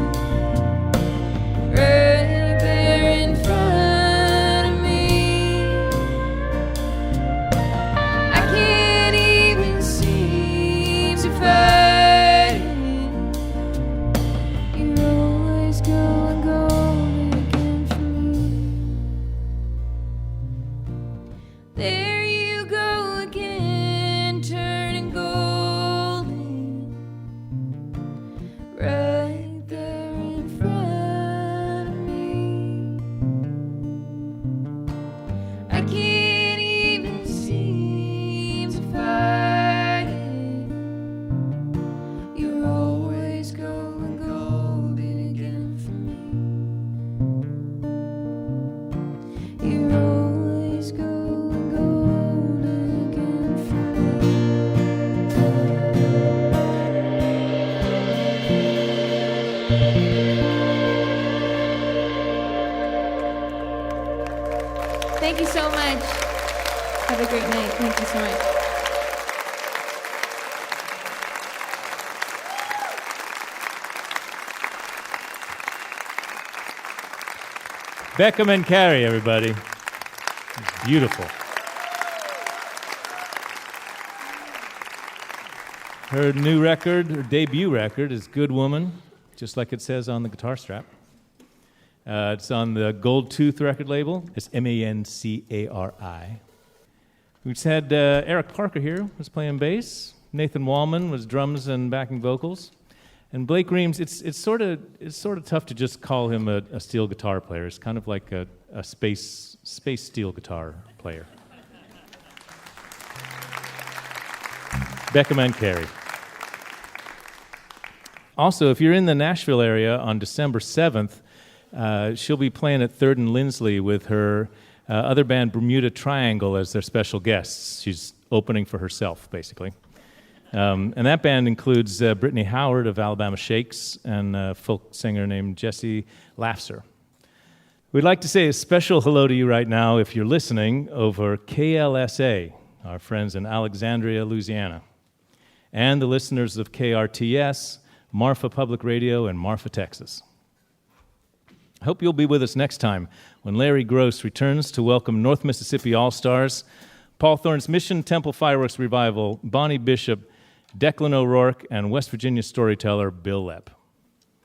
right there in front of me. I can't even seem to fight it. You're always going gold again for me. There you go again, turning golden, right there in front of me. I can't even seem to fight it. You're always going golden again for me. You're always going golden again for me. Thank you so much. Have a great night. Thank you so much. Becca Mancari, everybody. Beautiful. Her new record, her debut record, is Good Woman, just like it says on the guitar strap. It's on the Gold Tooth record label. It's Mancari. We just had Eric Parker here, was playing bass. Nathan Wallman was drums and backing vocals. And Blake Reams, it's sort of tough to just call him a steel guitar player. It's kind of like a space steel guitar player. Becca Mancari. Also, if you're in the Nashville area on December 7th, she'll be playing at 3rd and Lindsley with her other band Bermuda Triangle as their special guests. She's opening for herself, basically. And that band includes Brittany Howard of Alabama Shakes and a folk singer named Jesse Lafser. We'd like to say a special hello to you right now, if you're listening, over KLSA, our friends in Alexandria, Louisiana, and the listeners of KRTS, Marfa Public Radio, and Marfa, Texas. I hope you'll be with us next time when Larry Groce returns to welcome North Mississippi All-Stars, Paul Thorne's Mission Temple Fireworks Revival, Bonnie Bishop, Declan O'Rourke, and West Virginia storyteller Bill Lepp.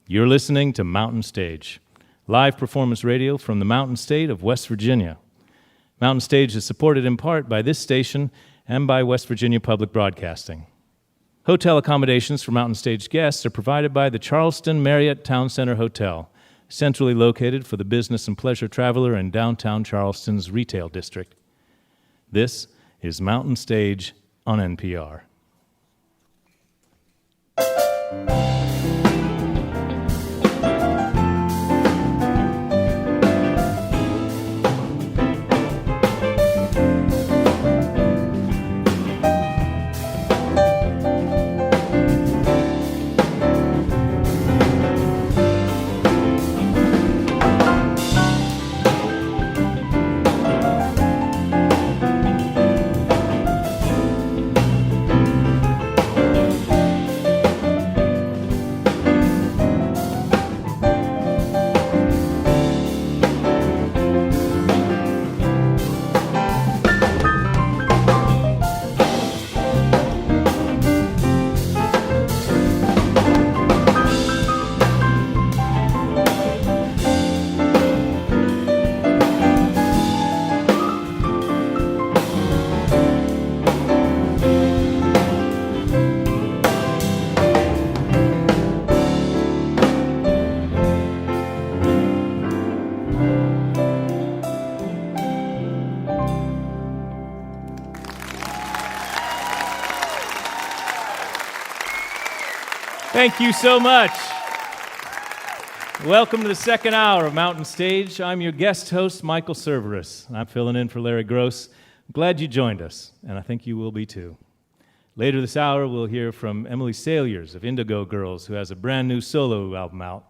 You're listening to Mountain Stage, live performance radio from the Mountain State of West Virginia. Mountain Stage is supported in part by this station and by West Virginia Public Broadcasting. Hotel accommodations for Mountain Stage guests are provided by the Charleston Marriott Town Center Hotel, centrally located for the business and pleasure traveler in downtown Charleston's retail district. This is Mountain Stage on NPR. Thank you so much. Welcome to the second hour of Mountain Stage. I'm your guest host, Michael Cerveris. I'm filling in for Larry Groce. I'm glad you joined us, and I think you will be too. Later this hour, we'll hear from Emily Saliers of Indigo Girls, who has a brand new solo album out.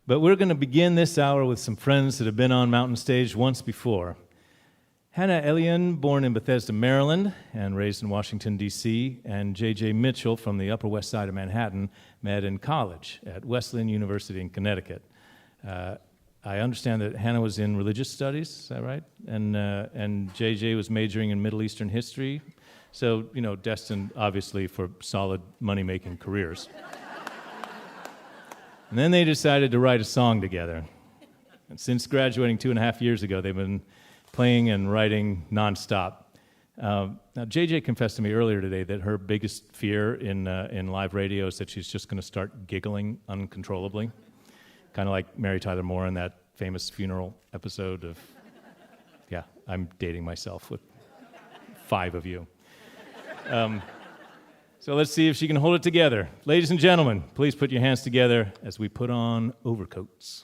But we're going to begin this hour with some friends that have been on Mountain Stage once before. Hannah Elian, born in Bethesda, Maryland, and raised in Washington, D.C., and J.J. Mitchell from the Upper West Side of Manhattan met in college at Wesleyan University in Connecticut. I understand that Hannah was in religious studies, is that right? And J.J. was majoring in Middle Eastern history, so, destined, obviously, for solid money-making careers. And then they decided to write a song together. And since graduating 2.5 years ago, they've been playing and writing nonstop. Now, JJ confessed to me earlier today that her biggest fear in live radio is that she's just going to start giggling uncontrollably, kind of like Mary Tyler Moore in that famous funeral episode of, yeah, I'm dating myself with 5 of you. So let's see if she can hold it together. Ladies and gentlemen, please put your hands together as we put on Overcoats.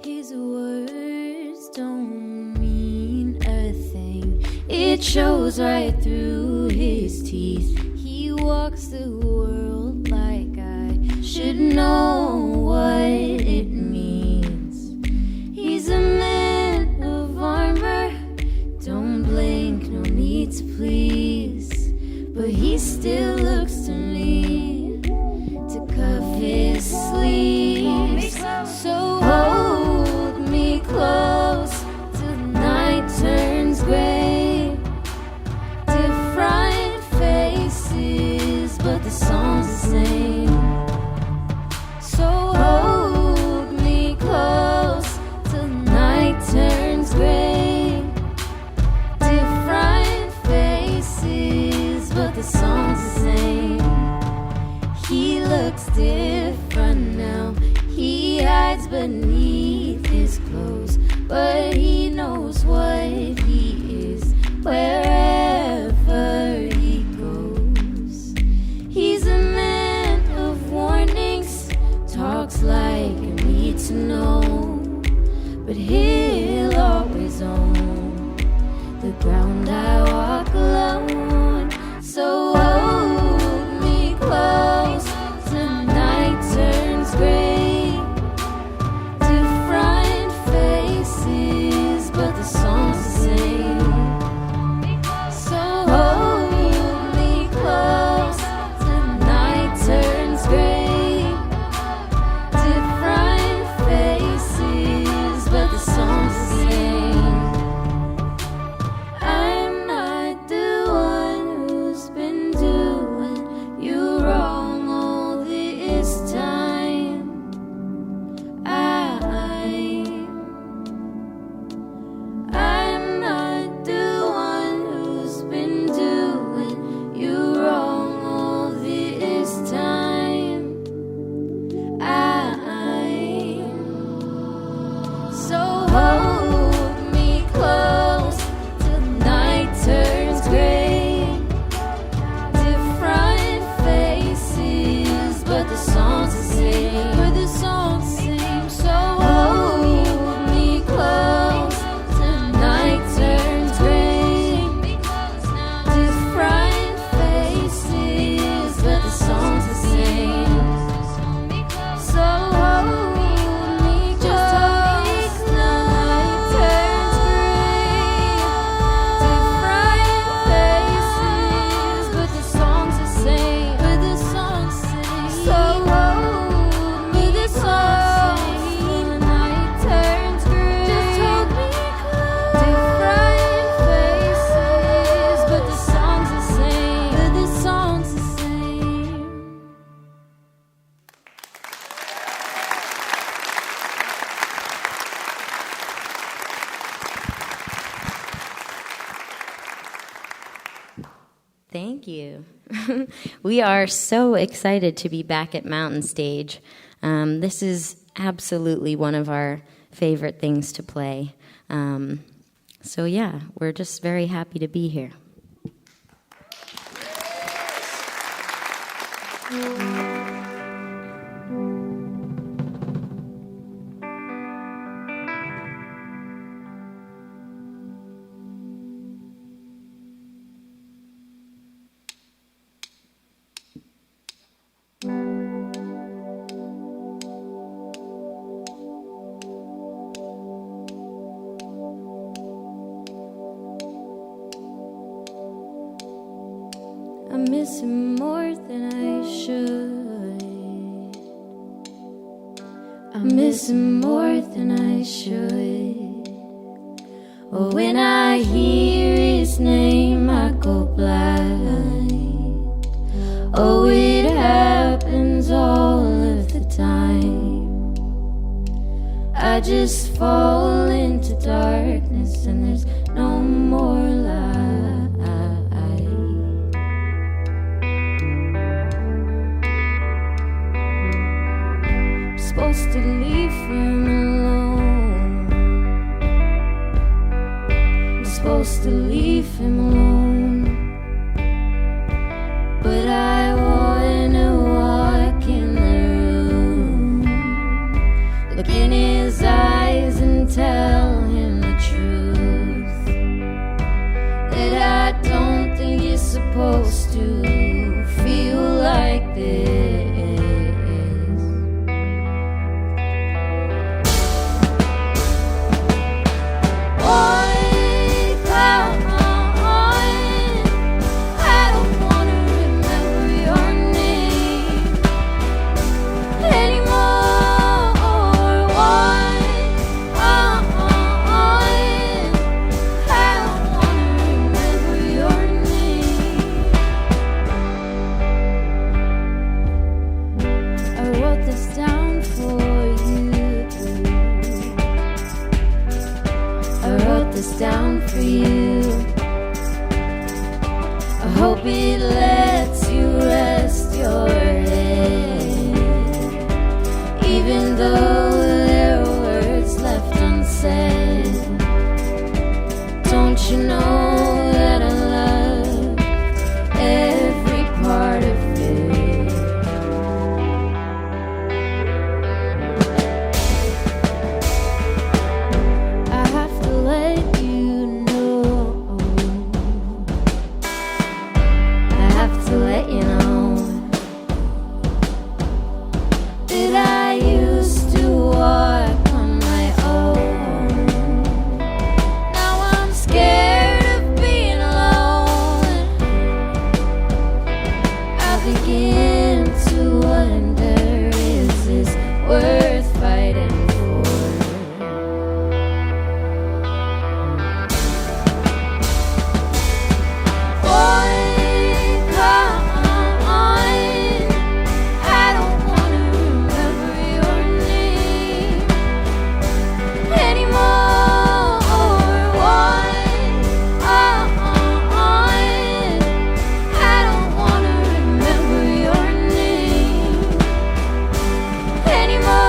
His words don't mean a thing. It shows right through his teeth. He walks the world like I should know what it means. He's a man of armor. Don't blink, no need to please. But he still looks to me the song's the same. So hold me close till night turns gray. Different faces, but the song's the same. He looks different now. He hides beneath his clothes, but he knows what he is wherever he goes. He's a man of warnings, talks like you need to know, but he'll always own the ground I walk alone. So hold me close till night turns gray. Different faces, but the song's the same. So hold me close till night turns gray. Different faces, but the song's the same. I'm not the one who's been doing you wrong all this time. I'm not the one who's been doing you wrong all this time. So hold me close till night turns gray. Different faces, but the song's the same. But the song's the same. So hold me close till night turns gray. Different faces, but the song's the same. So hold me close till night turns gray. Different faces, but the song's the same. But the song's the same. So hold me close till night turns gray. Just hold me close. Different faces, but the song's the same. But the song's the same. Thank you. We are so excited to be back at Mountain Stage. This is absolutely one of our favorite things to play. So yeah, we're just very happy to be here. I miss him more than I should. I miss him more than I should. Oh, when I hear his name, I go blind. Oh, it happens all of the time. I just fall into darkness and there's no more light. Supposed to leave him alone. I'm supposed to leave him alone, but I wanna walk in the room, look in his eyes and tell him the truth, that I don't think you're supposed to feel like this. hope it lets you rest your head, even though there are words left unsaid. Don't you know that I love every part of it? I have to let you know, I have to let you know that I used to walk on my own. Now I'm scared of being alone. I begin to wonder, is this worth fighting for? Boy, come on, I don't wanna remember your name anymore. I don't wanna remember your name anymore.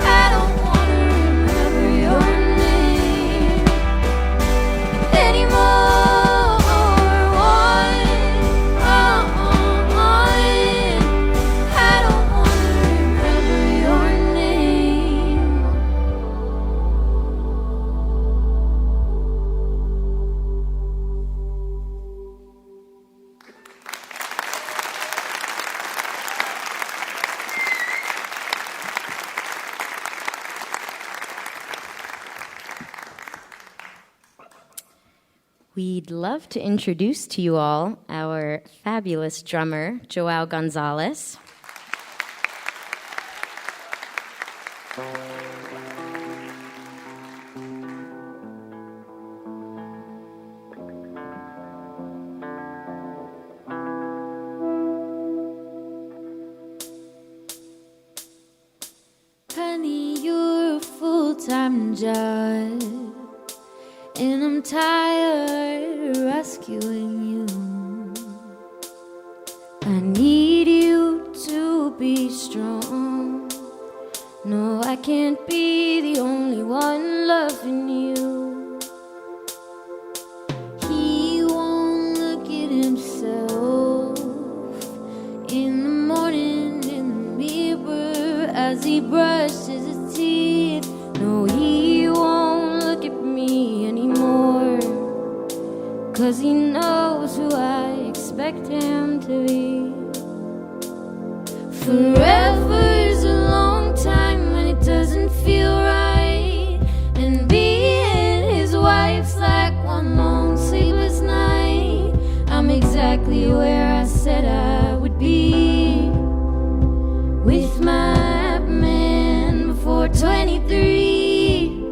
I don't wanna remember your name anymore. I don't wanna remember your name. We'd love to introduce to you all our fabulous drummer, Joao Gonzalez. Honey, you're a full-time job, and I'm tired of rescuing you. I need you to be strong. No, I can't be the only one loving you. He won't look at himself in the morning in the mirror as he brushes his teeth. No, he won't look at me anymore, 'cause he knows who I expect him to be. Forever's a long time when it doesn't feel right, and being his wife's like one long sleepless night. I'm exactly where I said I would be with my man before 23.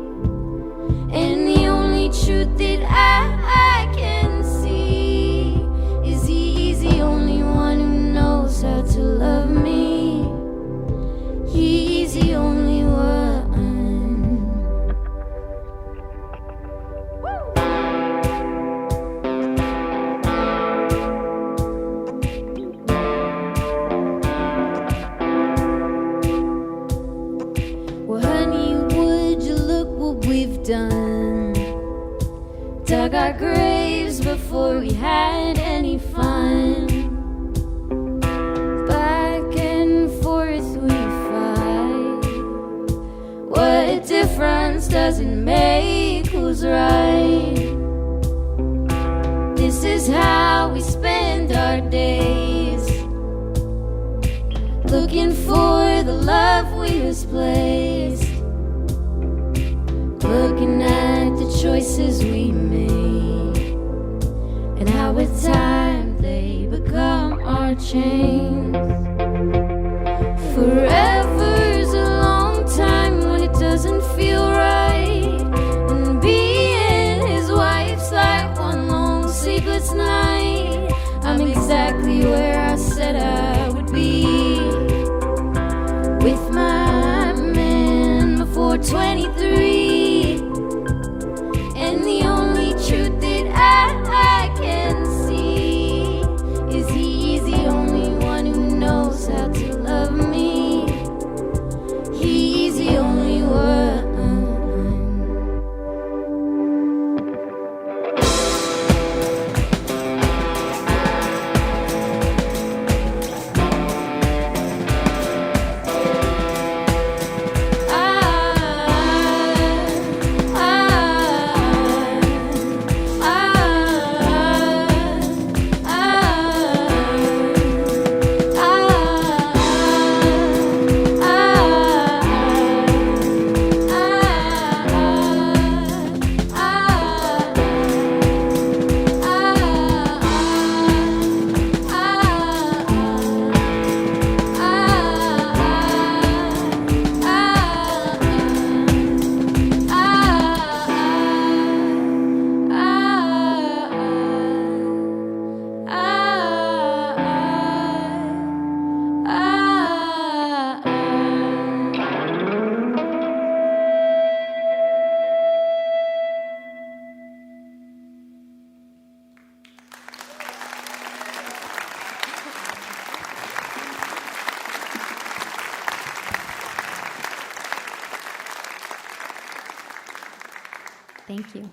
And the only truth that I can see is he's the only one who knows how to love me. He's the only one. Well, honey, would you look what we've done? Dug our graves before we had any fun. Back and forth we fight. What difference does it make who's right? This is how we spend our days, looking for the love we misplaced, looking at the choices we made, and how with time they become our chains. Forever's a long time when it doesn't feel right, and being his wife's like one long sleepless night. I'm exactly where I said I would be with my man before 23. Thank you.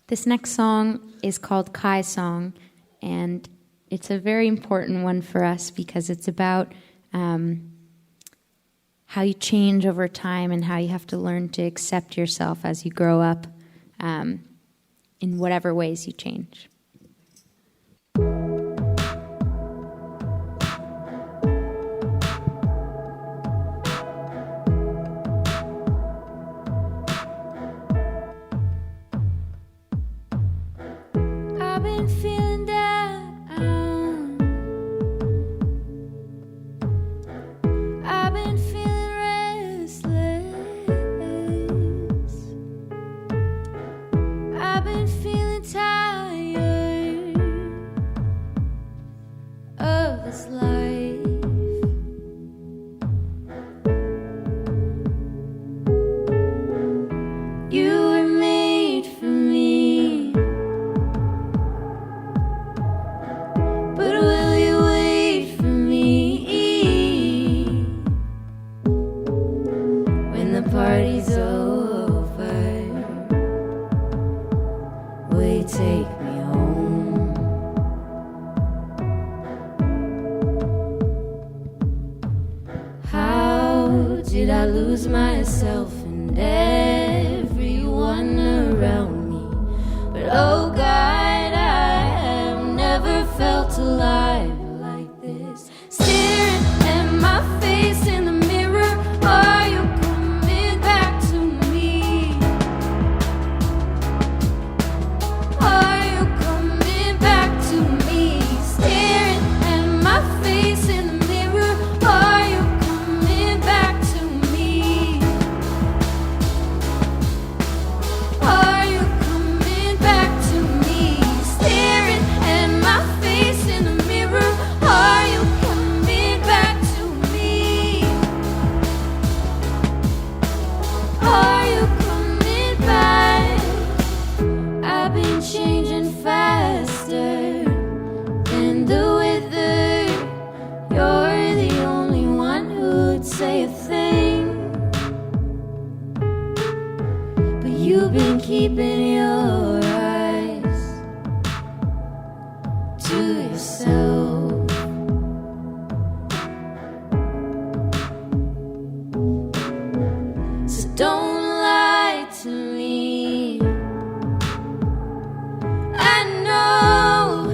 This next song is called Kai's Song, and it's a very important one for us because it's about how you change over time and how you have to learn to accept yourself as you grow up in whatever ways you change. I've been feeling down. I've been feeling restless. I've been feeling tired of this life. You were made for me. But will you wait for me when the party's over? Will you take me home? How did I lose myself and everyone around me? But oh God, I have never felt alive like this. Staring at my face in the mirror, are you coming back to me? Are you coming back to me? Staring at my face in the mirror, are you coming back to me? Are you coming back to me? Staring at my face in the mirror, are you coming back to me? Are you coming back? I've been changing faster than the weather. You're the only one who'd say a thing. But you've been keeping your eyes to yourself. So don't lie to me. I know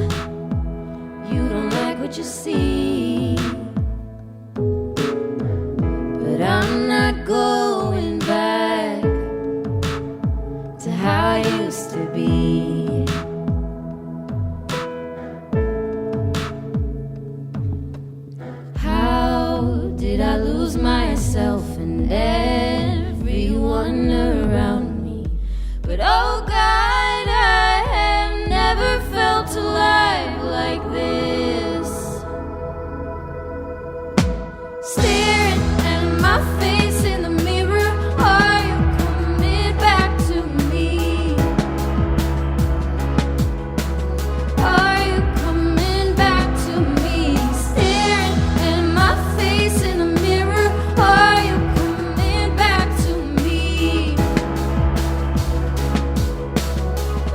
you don't like what you see, but I'm not going back to how I used to be. How did I lose myself and everyone around me? But oh God, I have never felt alive like this. Staring at my face in the mirror, are you coming back to me? Are you coming back to me? Staring at my face in the mirror, are you coming back to me?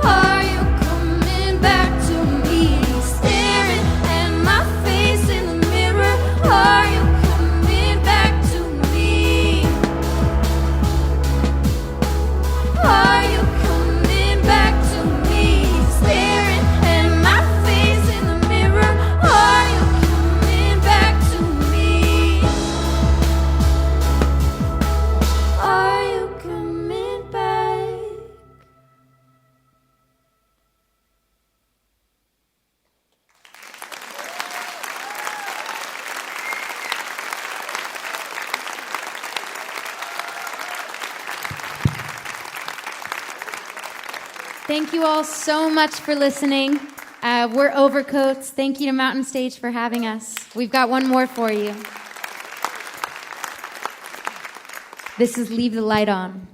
Are you coming back to me? Staring at my face in the mirror, are you coming back to me? Are you coming back to me? Staring at my face in the mirror, are you coming back to me? Are you coming back? Thank you all so much for listening. We're Overcoats. Thank you to Mountain Stage for having us. We've got one more for you. This is Leave the Light On.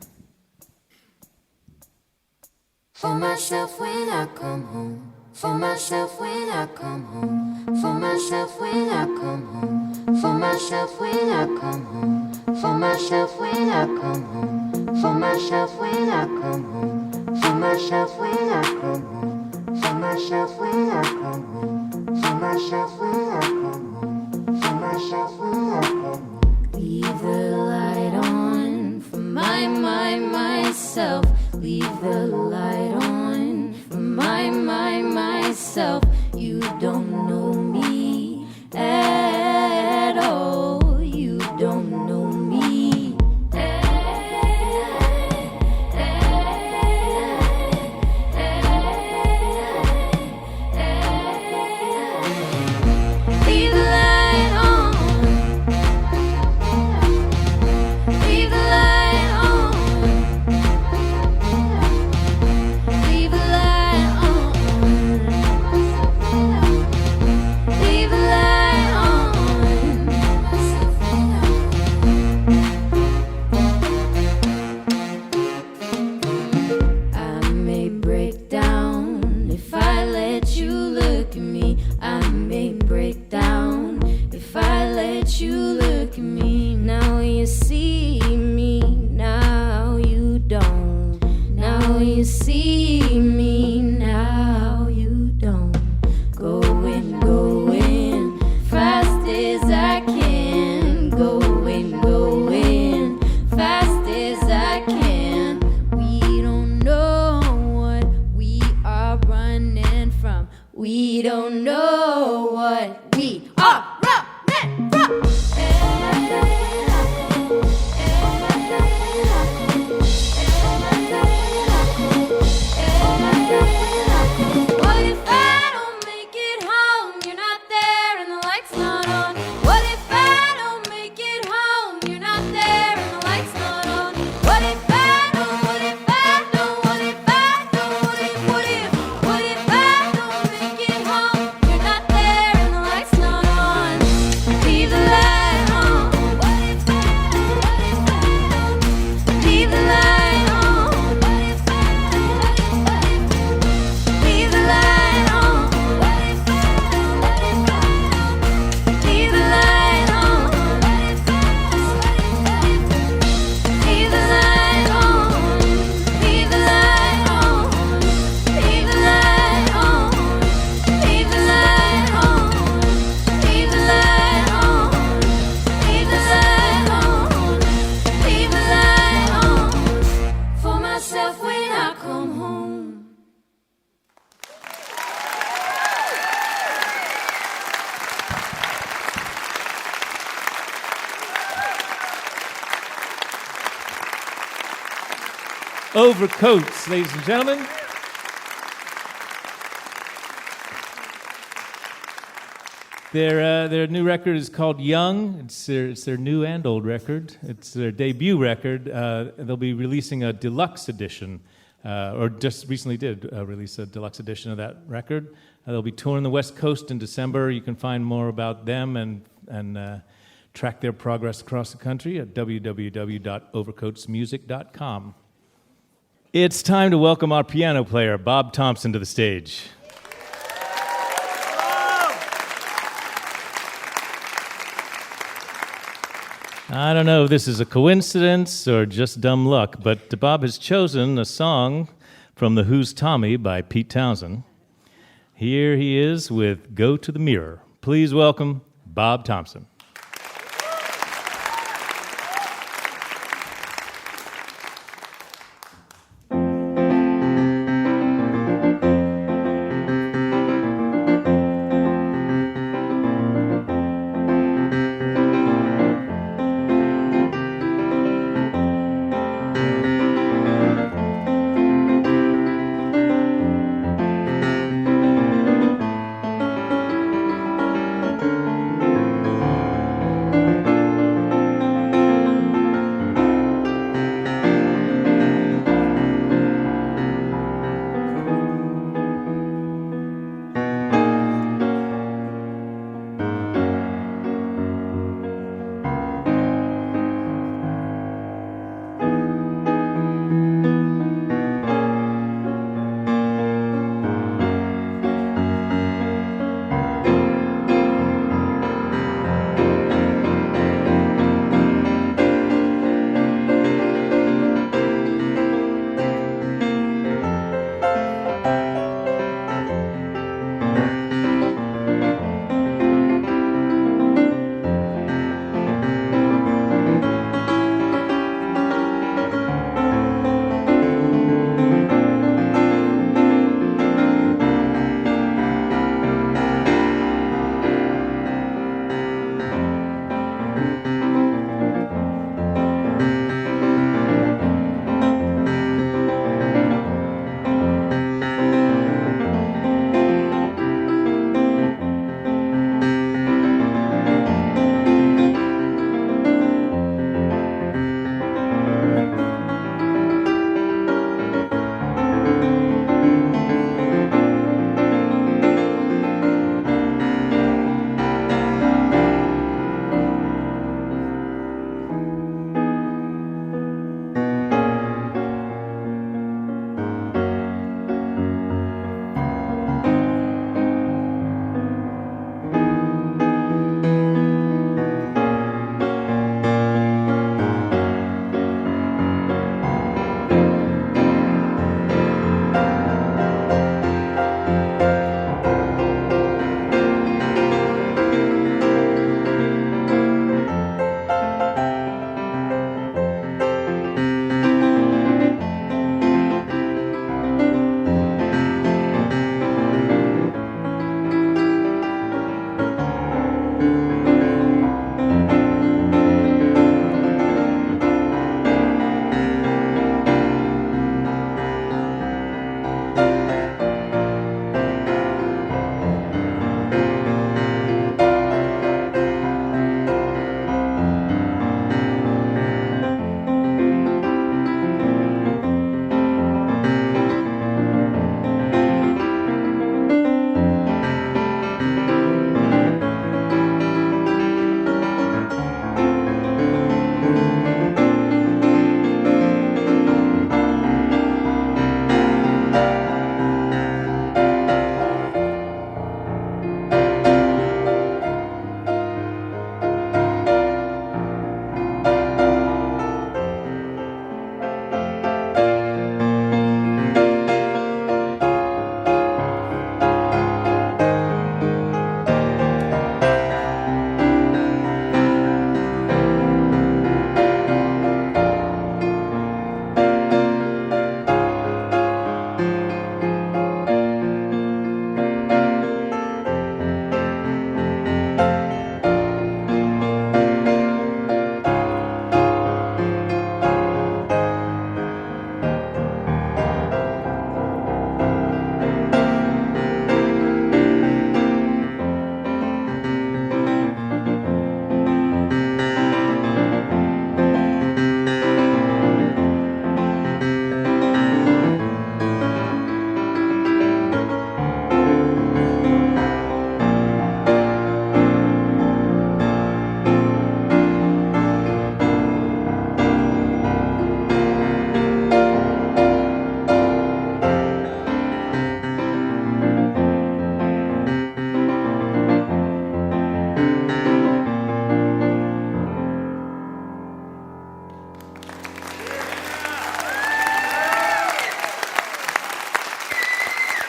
For myself when I come home. For myself when I come home. For myself when I come home. For myself when I come home. For myself when I come home. for myself when I come home, for myself when I come home, for myself when I come home, for myself when I come home, for myself when I come home. Leave the light on for myself. Leave the light on for myself. You don't know me at all. You don't know me. Leave the light on. Leave the light on. Leave the light on. Leave the light on. I may break down if I let you look at me. I may break down if I let you look at me. Now you see me, now you don't. Now you see me, now you don't. Going, fast as I can. Going, fast as I can. We don't know what we are running from. We don't know what we are running from. What if I don't make it home? You're not there and the light's not on. What if I don't make it home? You're not there and the light's not on. What if I don't, what if I don't, what if I don't, what if I don't make it home? You're not there and the light's not on. Leave the light on. What if I don't, what if I don't? Leave the light on. What if I don't, what if I don't? Leave the light on. What if I don't, what if I don't? Leave the light on. What if I don't, leave the light on. Leave the light on. Leave the light on. Leave the light on. Leave the light on. Leave the light on. Leave the light on. For myself when I come home. Overcoats, ladies and gentlemen. Their new record is called Young. It's their new and old record. It's their debut record. They'll be releasing a deluxe edition, or just recently did release a deluxe edition of that record. They'll be touring the West Coast in December. You can find more about them and track their progress across the country at www.overcoatsmusic.com. It's time to welcome our piano player, Bob Thompson, to the stage. I don't know if this is a coincidence or just dumb luck, but Bob has chosen a song from The Who's Tommy by Pete Townsend. Here he is with Go to the Mirror. Please welcome Bob Thompson.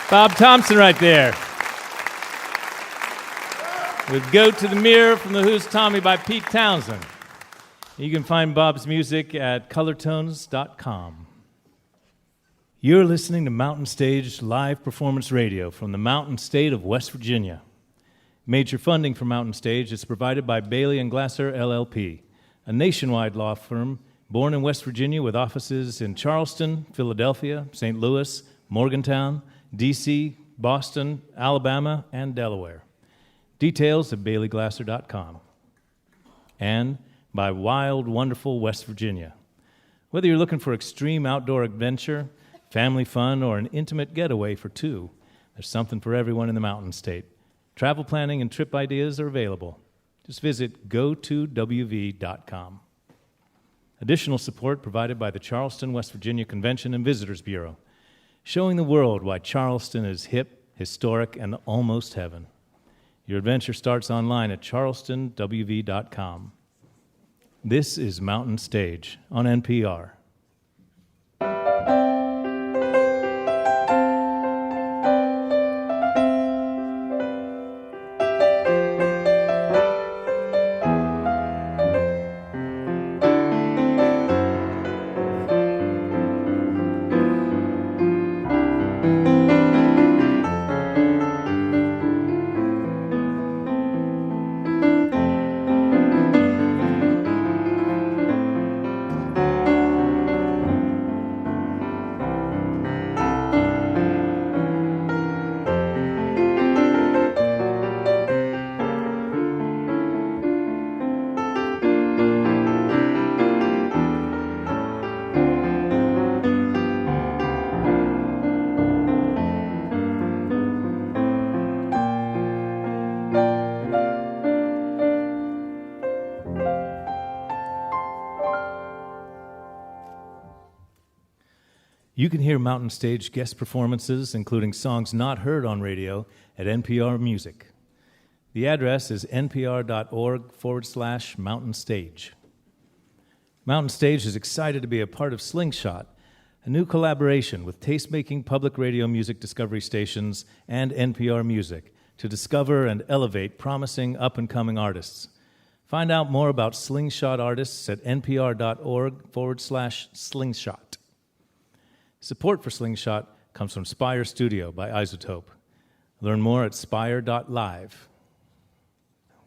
Bob Thompson right there. With Go to the Mirror from the Who's Tommy by Pete Townsend. You can find Bob's music at colortones.com. You're listening to Mountain Stage Live Performance Radio from the Mountain State of West Virginia. Major funding for Mountain Stage is provided by Bailey & Glasser, LLP, a nationwide law firm born in West Virginia with offices in Charleston, Philadelphia, St. Louis, Morgantown, D.C., Boston, Alabama, and Delaware. Details at baileyglasser.com. And by Wild, Wonderful West Virginia. Whether you're looking for extreme outdoor adventure, family fun, or an intimate getaway for two, there's something for everyone in the Mountain State. Travel planning and trip ideas are available. Just visit go2wv.com. Additional support provided by the Charleston, West Virginia Convention and Visitors Bureau, showing the world why Charleston is hip, historic, and almost heaven. Your adventure starts online at charlestonwv.com. This is Mountain Stage on NPR. You can hear Mountain Stage guest performances, including songs not heard on radio, at NPR Music. The address is npr.org/Mountain Stage. Mountain Stage is excited to be a part of Slingshot, a new collaboration with taste-making public radio music discovery stations and NPR Music to discover and elevate promising up-and-coming artists. Find out more about Slingshot artists at npr.org/Slingshot. Support for Slingshot comes from Spire Studio by Isotope. Learn more at spire.live.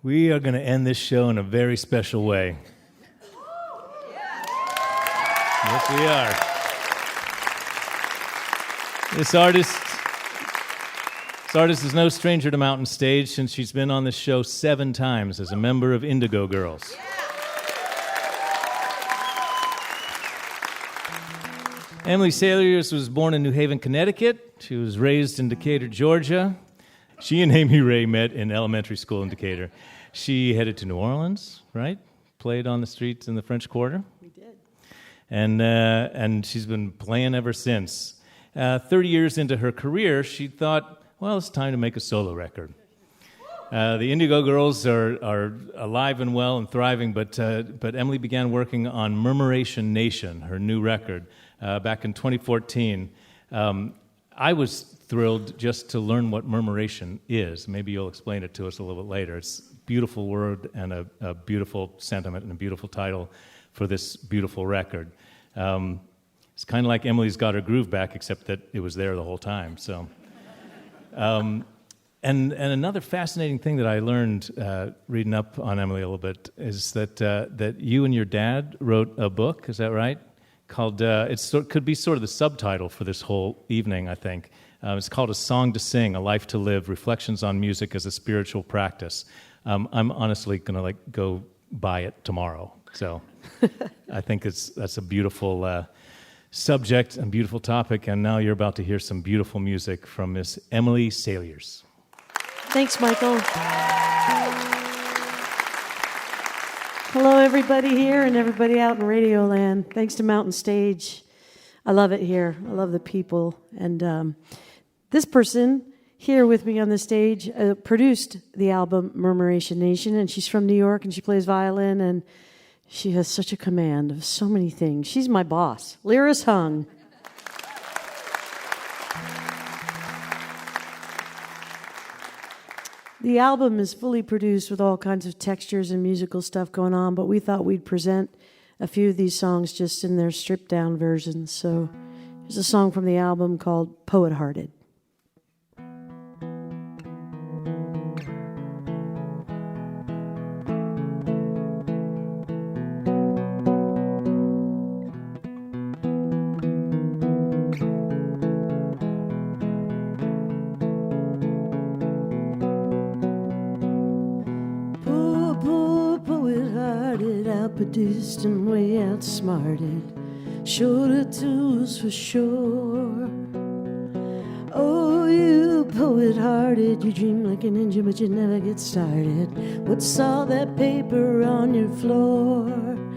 We are going to end this show in a very special way. Yes, we are. This artist is no stranger to Mountain Stage since she's been on this show 7 times as a member of Indigo Girls. Emily Saliers was born in New Haven, Connecticut. She was raised in Decatur, Georgia. She and Amy Ray met in elementary school in Decatur. She headed to New Orleans, right? Played on the streets in the French Quarter. We did. And she's been playing ever since. 30 years into her career, she thought, well, it's time to make a solo record. The Indigo Girls are alive and well and thriving, but Emily began working on Murmuration Nation, her new record, back in 2014. I was thrilled just to learn what murmuration is. Maybe you'll explain it to us a little bit later. It's a beautiful word and a beautiful sentiment and a beautiful title for this beautiful record. It's kind of like Emily's Got Her Groove Back, except that it was there the whole time. So, and another fascinating thing that I learned reading up on Emily a little bit is that you and your dad wrote a book. Is that right? Called could be sort of the subtitle for this whole evening, I think. It's called A Song to Sing, A Life to Live, Reflections on Music as a Spiritual Practice. I'm honestly going to go buy it tomorrow. So I think that's a beautiful subject and beautiful topic. And now you're about to hear some beautiful music from Miss Emily Saliers. Thanks, Michael. Hello, everybody here and everybody out in Radio Land. Thanks to Mountain Stage. I love it here. I love the people. And this person here with me on the stage produced the album Murmuration Nation, and she's from New York, and she plays violin, and she has such a command of so many things. She's my boss, Lyris Hung. The album is fully produced with all kinds of textures and musical stuff going on, but we thought we'd present a few of these songs just in their stripped down versions. So here's a song from the album called Poet Hearted. A distant way outsmarted, shorter tools for sure. Oh, you poet-hearted, you dream like a ninja, but you never get started. What's all that paper on your floor?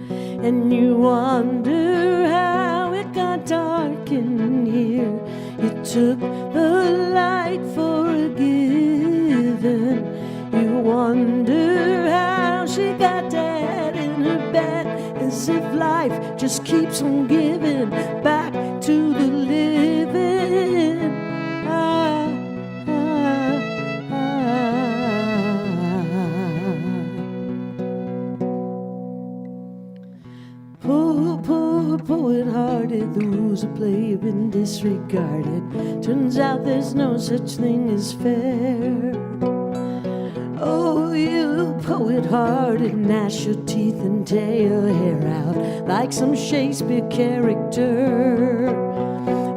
And you wonder how it got dark in here. You took the light for a given. You wonder how she got dead in her bed, as if life just keeps on giving back to the living. Poor poet-hearted, the rules of play have been disregarded. Turns out there's no such thing as fair. Oh, you poet-hearted, gnash your teeth and tear your hair out like some Shakespeare character.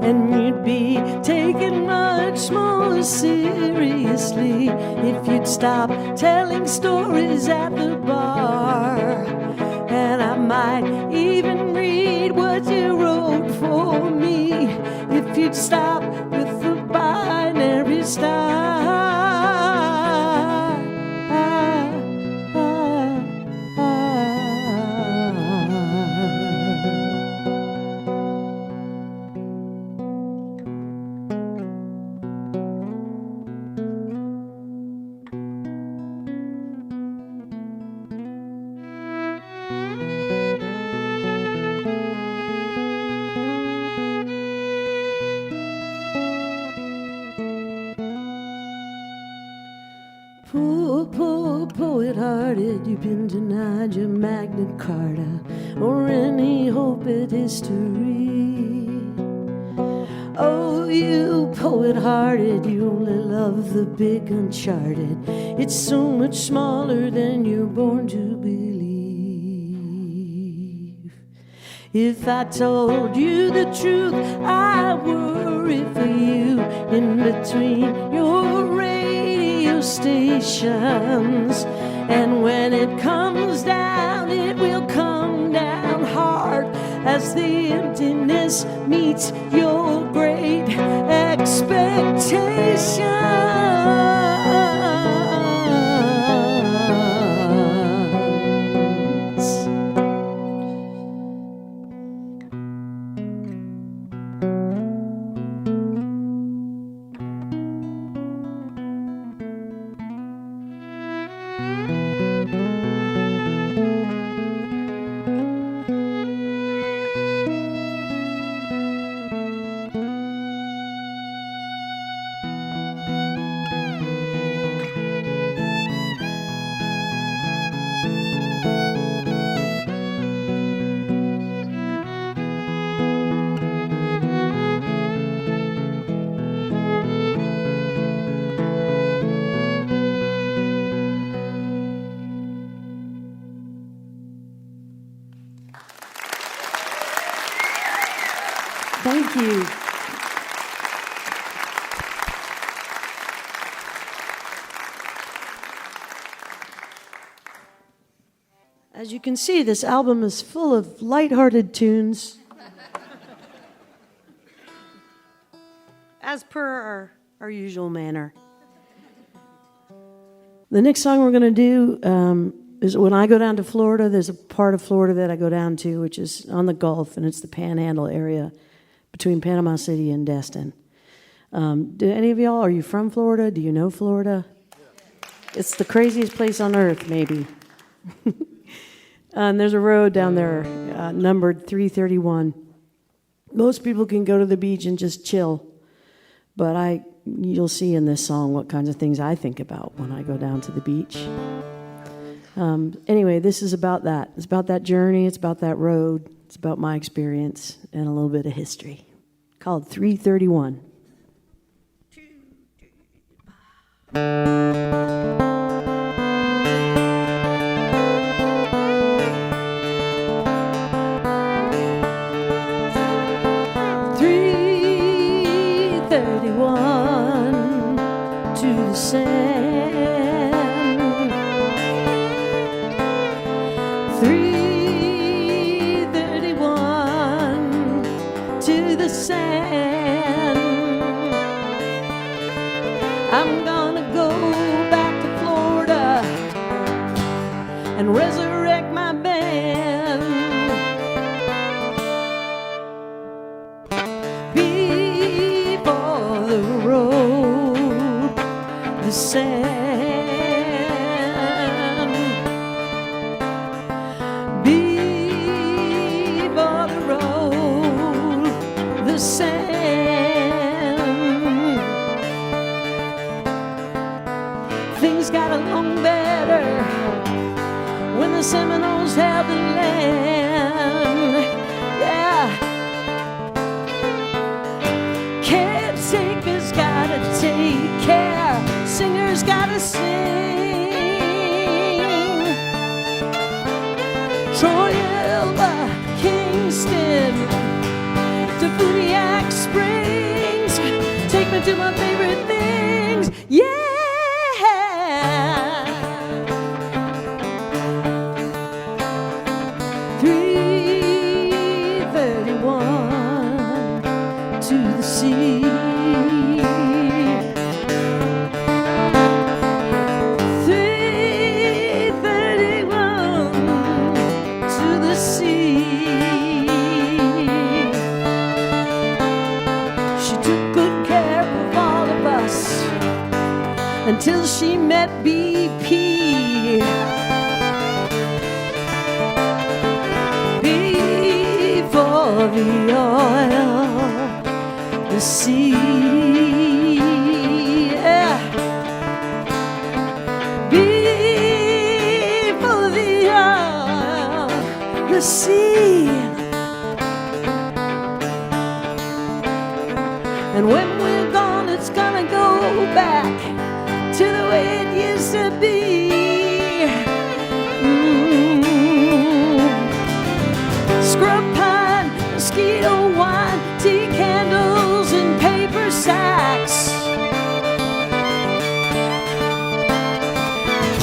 And you'd be taken much more seriously if you'd stop telling stories at the bar. And I might even read what you wrote for me if you'd stop with the binary star. Poor poet-hearted, you've been denied your Magna Carta or any hope at history. Oh, you poet-hearted, you only love the big uncharted. It's so much smaller than you're born to believe. If I told you the truth, I worry for you in between your radio stations. And when it comes down, it will come down hard as the emptiness meets your great expectations. Thank you. As you can see, this album is full of lighthearted tunes. As per our usual manner. The next song we're going to do is when I go down to Florida, there's a part of Florida that I go down to, which is on the Gulf, and it's the Panhandle area between Panama City and Destin. Do any of y'all, are you from Florida? Do you know Florida? It's the craziest place on earth, maybe. And there's a road down there numbered 331. Most people can go to the beach and just chill. But you'll see in this song what kinds of things I think about when I go down to the beach. Anyway, this is about that. It's about that journey. It's about that road. It's about my experience and a little bit of history. Called 331. I'm gonna go back to Florida and resurrect my band. Before the road, the sand. Before the road, the sand. Things got along better when the Seminoles held the land. Yeah. Caretakers gotta take care, singers gotta sing. Troy, Elba, Kingston, to Funiac Springs, take me to my favorite things. Yeah. 331 to the sea. 331 to the sea. She took good care of all of us until she met BP. Before the oil, the sea, yeah. Before the oil, the sea. And when we're gone, it's gonna go back to the way it used to be. Scrub pine, mosquito wine, tea candles and paper sacks.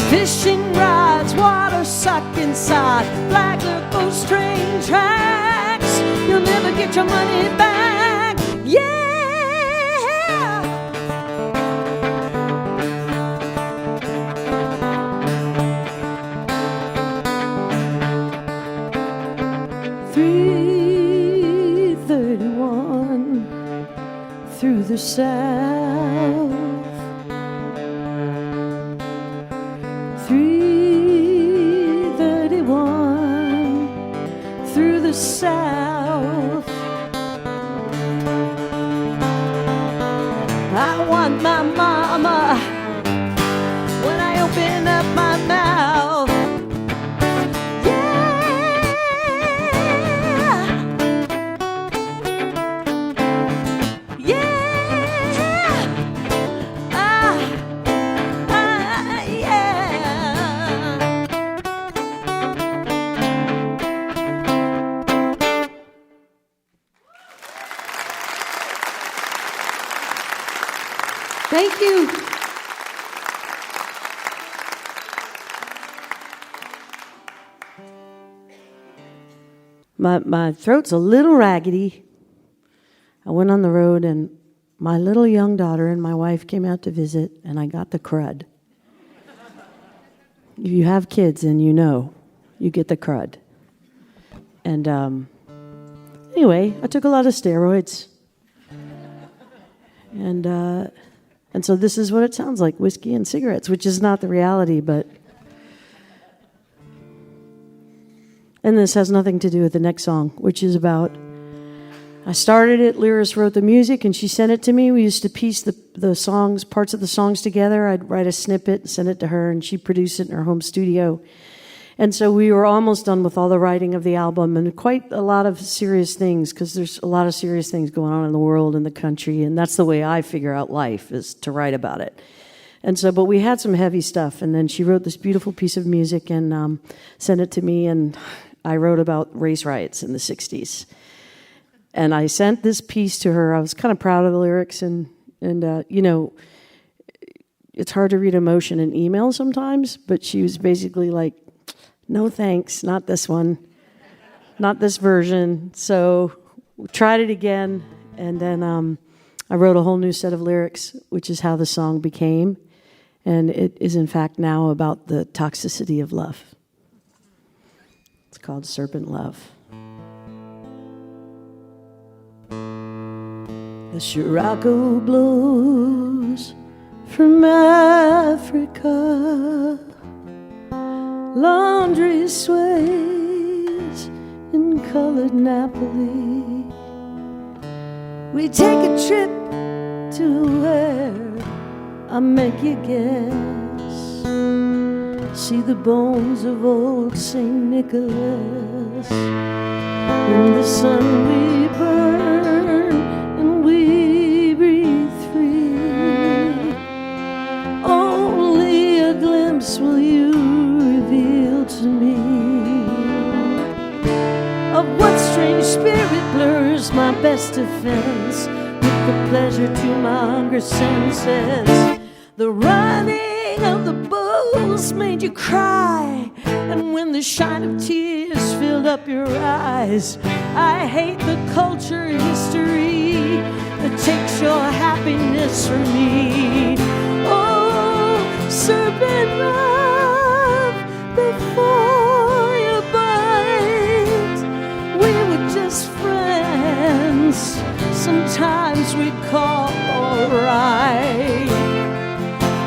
Fishing rods, water sucked inside, Flagler ghost train tracks. You'll never get your money back. Yeah. 331 through the south. 331 through the south. I want my mama when I open up my mouth. Thank you. My throat's a little raggedy. I went on the road and my little young daughter and my wife came out to visit and I got the crud. If you have kids and you know, you get the crud. And anyway, I took a lot of steroids. And so this is what it sounds like, whiskey and cigarettes, which is not the reality, but... And this has nothing to do with the next song, which is about I started it, Lyris wrote the music, and she sent it to me. We used to piece the songs, parts of the songs together. I'd write a snippet and send it to her, and she'd produce it in her home studio. And so we were almost done with all the writing of the album, and quite a lot of serious things, because there's a lot of serious things going on in the world and the country, and that's the way I figure out life, is to write about it. And so, but we had some heavy stuff, and then she wrote this beautiful piece of music and sent it to me, and I wrote about race riots in the 60s. And I sent this piece to her. I was kind of proud of the lyrics, and you know, it's hard to read emotion in email sometimes, but she was basically like, no thanks, not this one, not this version. So we tried it again, and then I wrote a whole new set of lyrics, which is how the song became. And it is, in fact, now about the toxicity of love. It's called Serpent Love. The Scirocco blows from Africa. Laundry sways in colored Napoli. We take a trip to where I make you guess. See the bones of old St. Nicholas. In the sun we burn and we breathe free. Only a glimpse will you reveal to me of what strange spirit blurs my best defense with the pleasure to my hungry senses. The running of the bulls made you cry, and when the shine of tears filled up your eyes, I hate the culture history that takes your happiness from me. Oh, serpent love, before you bite, we were just friends. Sometimes we'd call alright,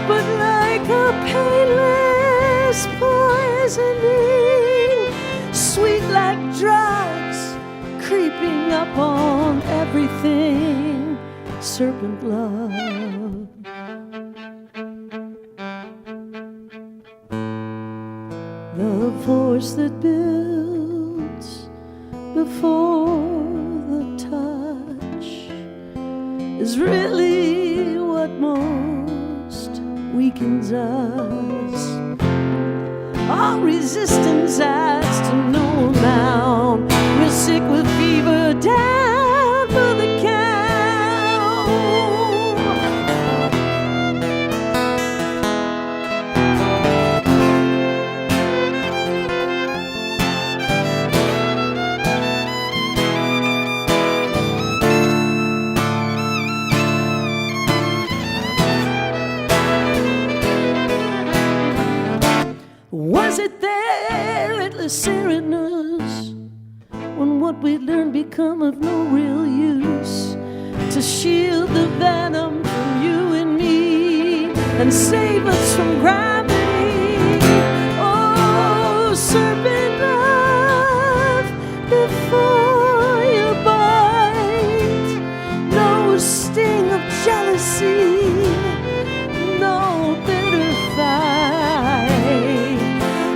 but like a painless poisoning, sweet like drugs, creeping up on everything. Serpent love. The force that builds before the touch is really what most weakens us. Our resistance adds to no amount. We're sick with fever, down for the count. Was it there at the Serenus when what we learned become of no real use to shield the venom from you and me and save us from gravity? Oh, serpent love, before you bite, no sting of jealousy, no bitter fight,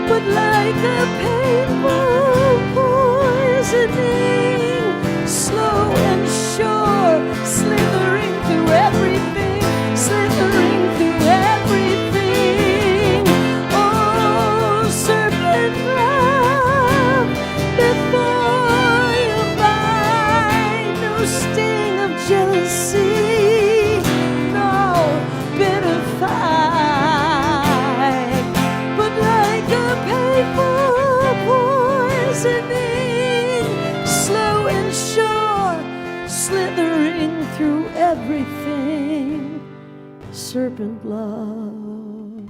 but like a painful poisoning, slow and sure, slithering through everything, slithering through everything. Oh, serpent love, before you bite, no sting of jealousy, no bitter fight, but like a painful poisoning, slow and sure, slithering through everything. Serpent love.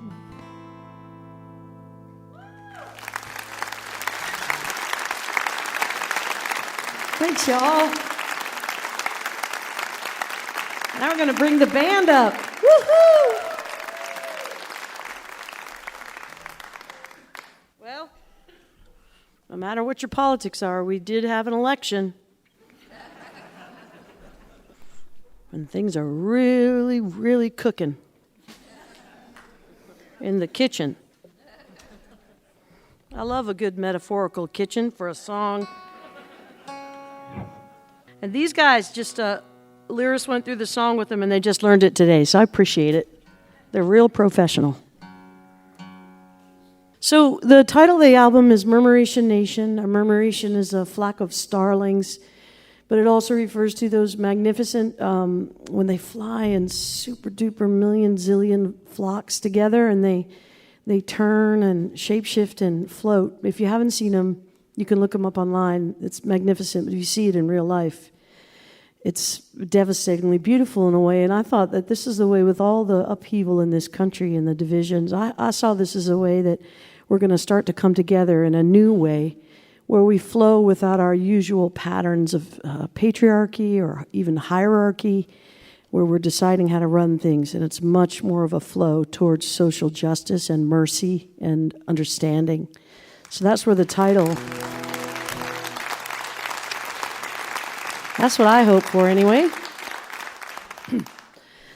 Thanks, y'all. Now we're going to bring the band up. Woohoo! Well, no matter what your politics are, we did have an election. when things are really, really cooking in the kitchen. I love a good metaphorical kitchen for a song. And these guys just, Lyris went through the song with them and they just learned it today, so I appreciate it. They're real professional. So the title of the album is Murmuration Nation. A murmuration is a flock of starlings, but it also refers to those magnificent, when they fly in super duper million zillion flocks together and they turn and shapeshift and float. If you haven't seen them, you can look them up online. It's magnificent, but if you see it in real life, it's devastatingly beautiful in a way. And I thought that this is the way with all the upheaval in this country and the divisions. I saw this as a way that we're going to start to come together in a new way where we flow without our usual patterns of patriarchy or even hierarchy, where we're deciding how to run things. And it's much more of a flow towards social justice and mercy and understanding. So that's where the title, that's what I hope for anyway.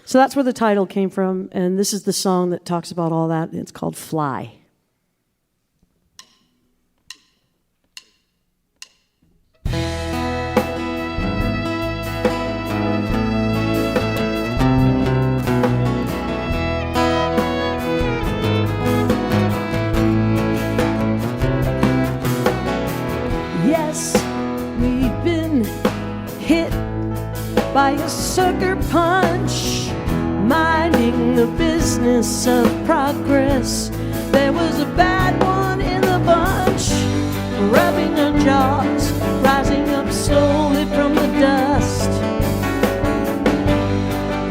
So that's where the title came from, and this is the song that talks about all that. It's called Fly. By a sucker punch, minding the business of progress. There was a bad one in the bunch, rubbing our jaws, rising up slowly from the dust,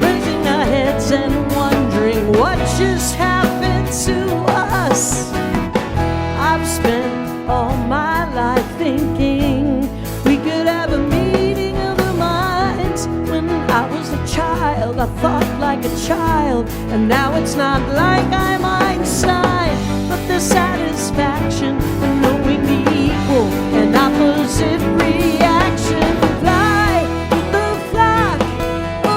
raising our heads and wondering what just happened to us. I've spent all my life thinking we could have a meeting of the minds. When I was a child, I thought like a child, and now it's not like I'm Einstein, but the satisfaction of knowing the equal and opposite reaction. Fly with the flock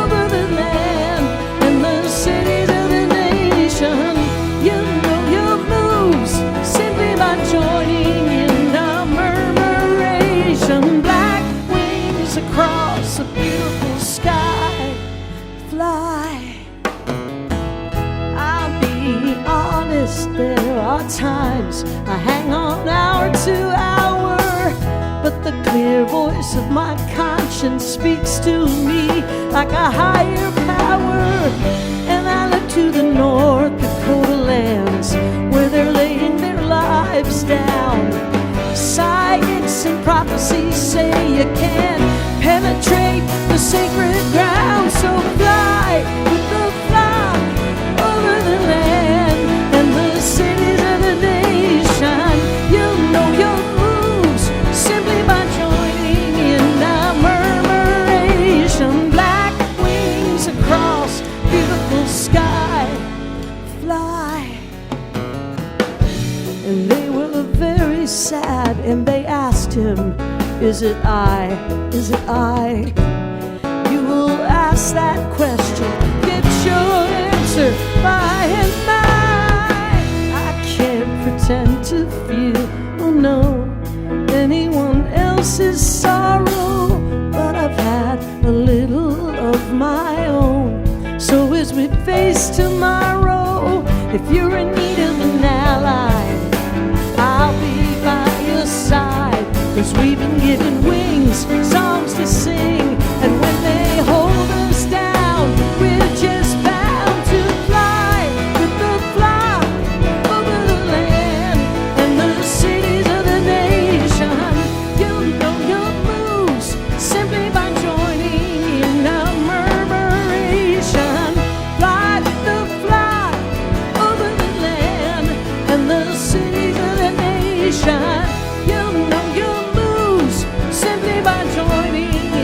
over the land and the cities of the nation. You know your moves simply by joining in the murmuration. Black wings across a beautiful sky. Fly. I'll be honest, there are times I hang on hour to hour, but the clear voice of my conscience speaks to me like a higher power. And I look to the North Dakota lands where they're laying their lives down. Science and prophecy say you can't penetrate the sacred ground. So fly with the flock over the land and the cities of the nation. You'll know your moves simply by joining in the murmuration. Black wings across beautiful sky. Fly. And they were very sad, and they asked him, is it I? Is it I? You will ask that question, get your answer by and by. I can't pretend to feel, oh no, anyone else's sorrow, but I've had a little of my own. So as we face tomorrow, if you're in need of an ally, I'll be by your side. 'Cause we've been given wings, songs to sing, and when they hold us down, we're just bound to fly with the flock over the land and the cities of the nation. You'll know your moves simply by joining in the murmuration. Fly with the flock over the land and the cities of the nation. You'll know your simply by joining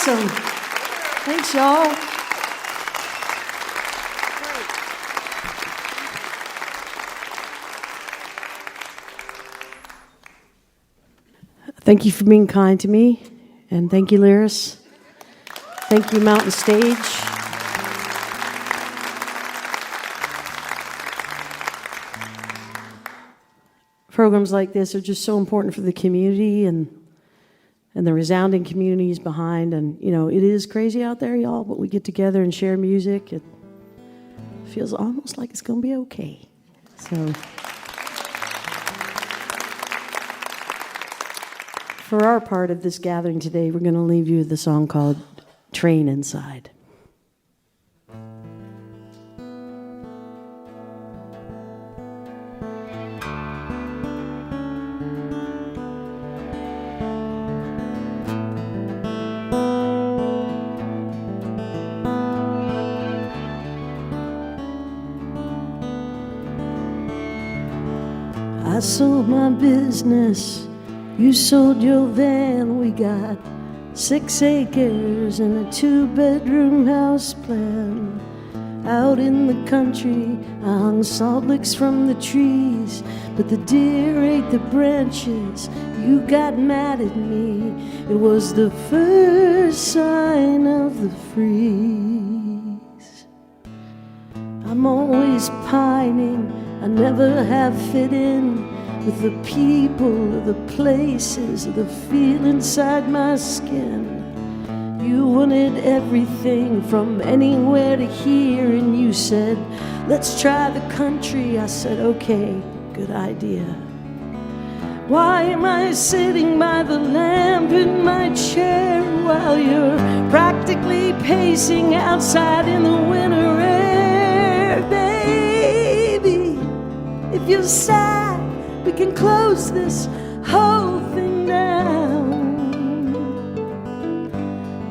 awesome. Thanks, y'all. Thank you for being kind to me, and thank you, Lyris. Thank you, Mountain Stage. Programs like this are just so important for the community and the resounding communities behind. And, you know, it is crazy out there, y'all, but we get together and share music. It feels almost like it's going to be okay. So, for our part of this gathering today, we're going to leave you with a song called Train Inside. I sold my business, you sold your van. We got 6 acres and a 2-bedroom house plan. Out in the country, I hung salt licks from the trees, but the deer ate the branches. You got mad at me. It was the first sign of the freeze. I'm always pining, I never have fit in with the people or the places or the feel inside my skin. You wanted everything from anywhere to here, and you said, let's try the country. I said, okay, good idea. Why am I sitting by the lamp in my chair while you're practically pacing outside in the winter air? Baby, if you're sad, we can close this whole thing down.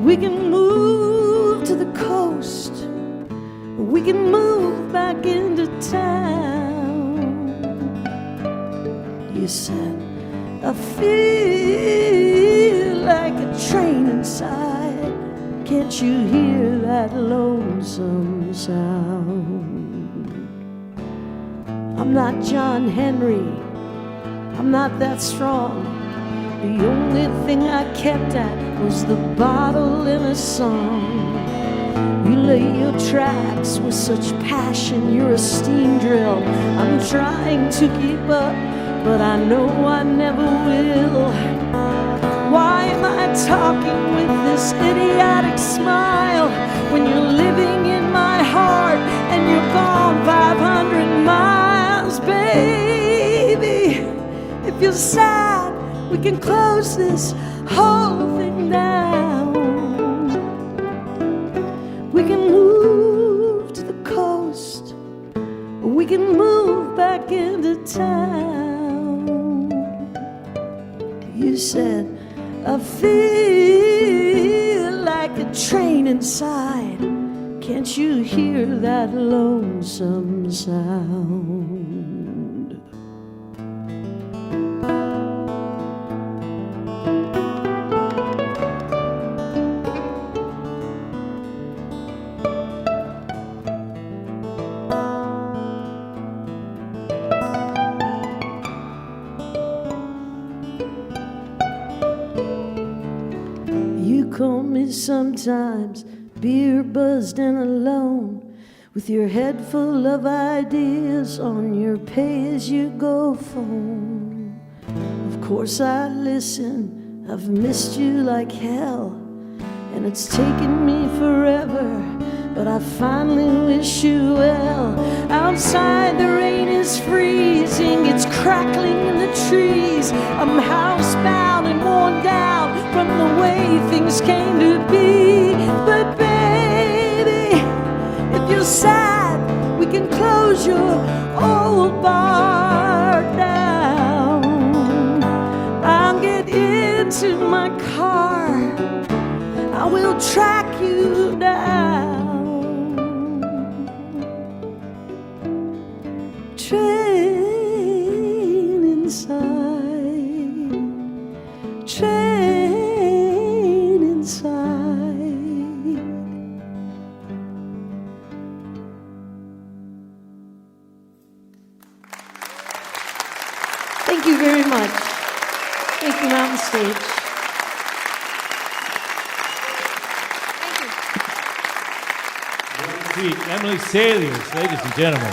We can move to the coast, we can move back into town. You said, I feel like a train inside. Can't you hear that lonesome sound? I'm not John Henry, I'm not that strong. The only thing I kept at was the bottle and a song. You lay your tracks with such passion, you're a steam drill. I'm trying to keep up, but I know I never will. Why am I talking with this idiotic smile when you're living in my heart and you're gone 500 miles, baby? If you're sad, we can close this whole thing down. We can move to the coast, or we can move back into town. You said, I feel like a train inside. Can't you hear that lonesome sound? Call me sometimes, beer buzzed and alone, with your head full of ideas on your pay-as-you-go phone. Of course I listen, I've missed you like hell, and it's taken me forever, but I finally wish you well. Outside the rain is freezing, it's crackling in the trees. I'm housebound and worn down from the way things came to be. But baby, if you're sad, we can close your old bar down. I'll get into my car, I will track you down. Train inside, train inside. you very much. Thank you, Mountain Stage. Sweet. Emily Saliers, ladies and gentlemen.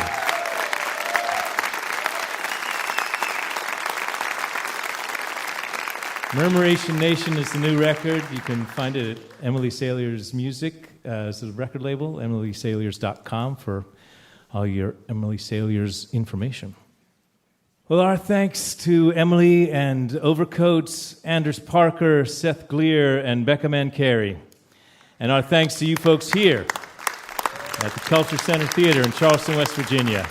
Murmuration Nation is the new record. You can find it at Emily Saliers Music as the record label, emilysaliers.com for all your Emily Saliers information. Well, our thanks to Emily and Overcoats, Anders Parker, Seth Glier, and Becca Mancari. And our thanks to you folks here at the Culture Center Theater in Charleston, West Virginia.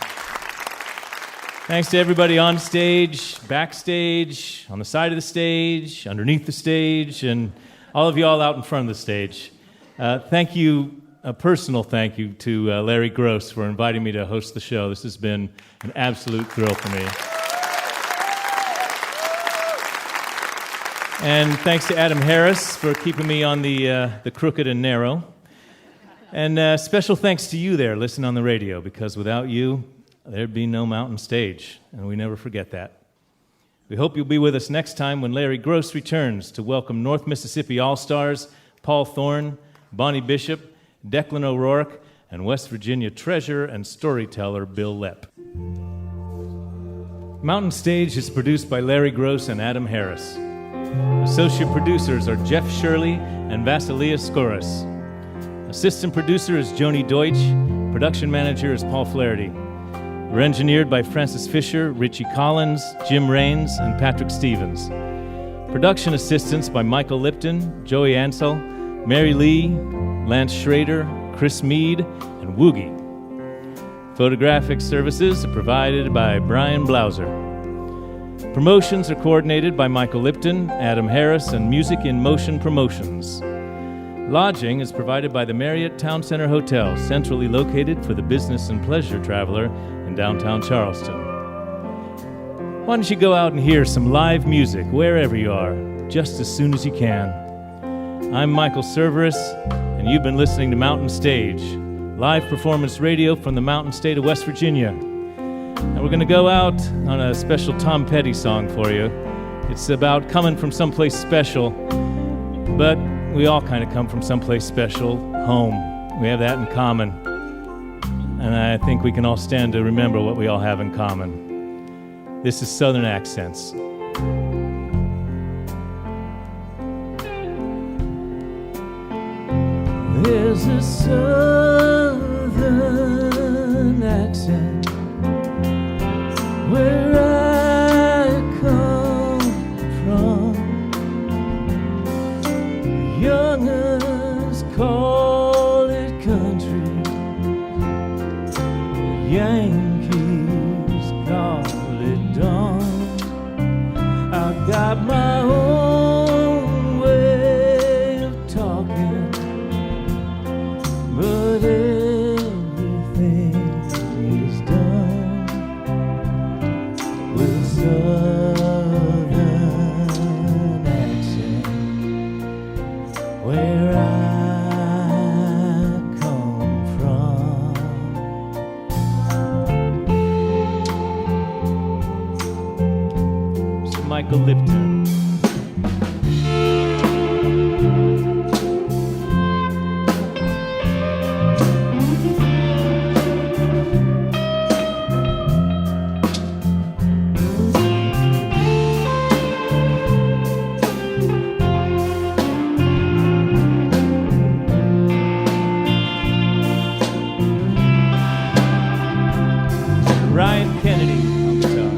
Thanks to everybody on stage, backstage, on the side of the stage, underneath the stage, and all of you all out in front of the stage. Thank you, a personal thank you to Larry Groce for inviting me to host the show. This has been an absolute thrill for me. And thanks to Adam Harris for keeping me on the crooked and narrow. And special thanks to you there, listening on the radio, because without you, there'd be no Mountain Stage, and we never forget that. We hope you'll be with us next time when Larry Groce returns to welcome North Mississippi All-Stars Paul Thorne, Bonnie Bishop, Declan O'Rourke, and West Virginia treasure and storyteller Bill Lepp. Mountain Stage is produced by Larry Groce and Adam Harris. Associate producers are Jeff Shirley and Vasilia Skouras. Assistant producer is Joni Deutsch. Production manager is Paul Flaherty. We're engineered by Francis Fisher, Richie Collins, Jim Raines, and Patrick Stevens. Production assistance by Michael Lipton, Joey Ansel, Mary Lee, Lance Schrader, Chris Mead, and Woogie. Photographic services are provided by Brian Blauser. Promotions are coordinated by Michael Lipton, Adam Harris, and Music in Motion Promotions. Lodging is provided by the Marriott Town Center Hotel, centrally located for the business and pleasure traveler in downtown Charleston. Why don't you go out and hear some live music wherever you are, just as soon as you can. I'm Michael Cerveris, and you've been listening to Mountain Stage, live performance radio from the Mountain State of West Virginia. And we're going to go out on a special Tom Petty song for you. It's about coming from someplace special, but we all kind of come from someplace special, home. We have that in common. And I think we can all stand to remember what we all have in common. This is Southern Accents. There's a Southern accent where I come from. Youngers call it country, Yankees call it dawn. I've got my own way of talking, but everything is done with Southern accent. Where I come from. Mr. Michael Lipton. Ryan Kennedy on guitar.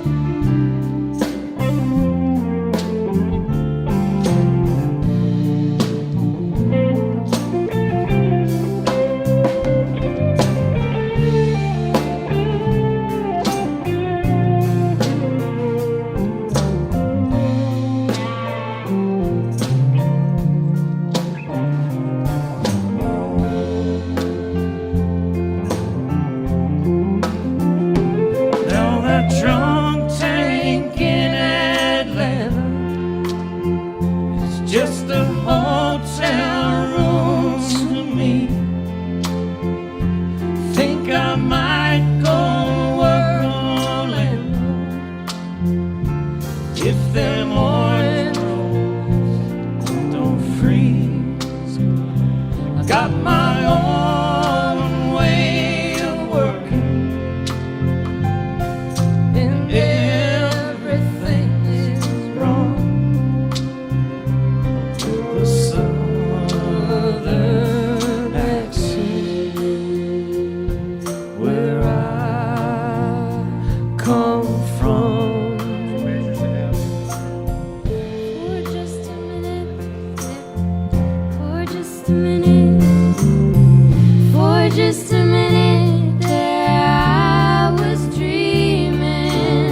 just a minute there I was dreaming.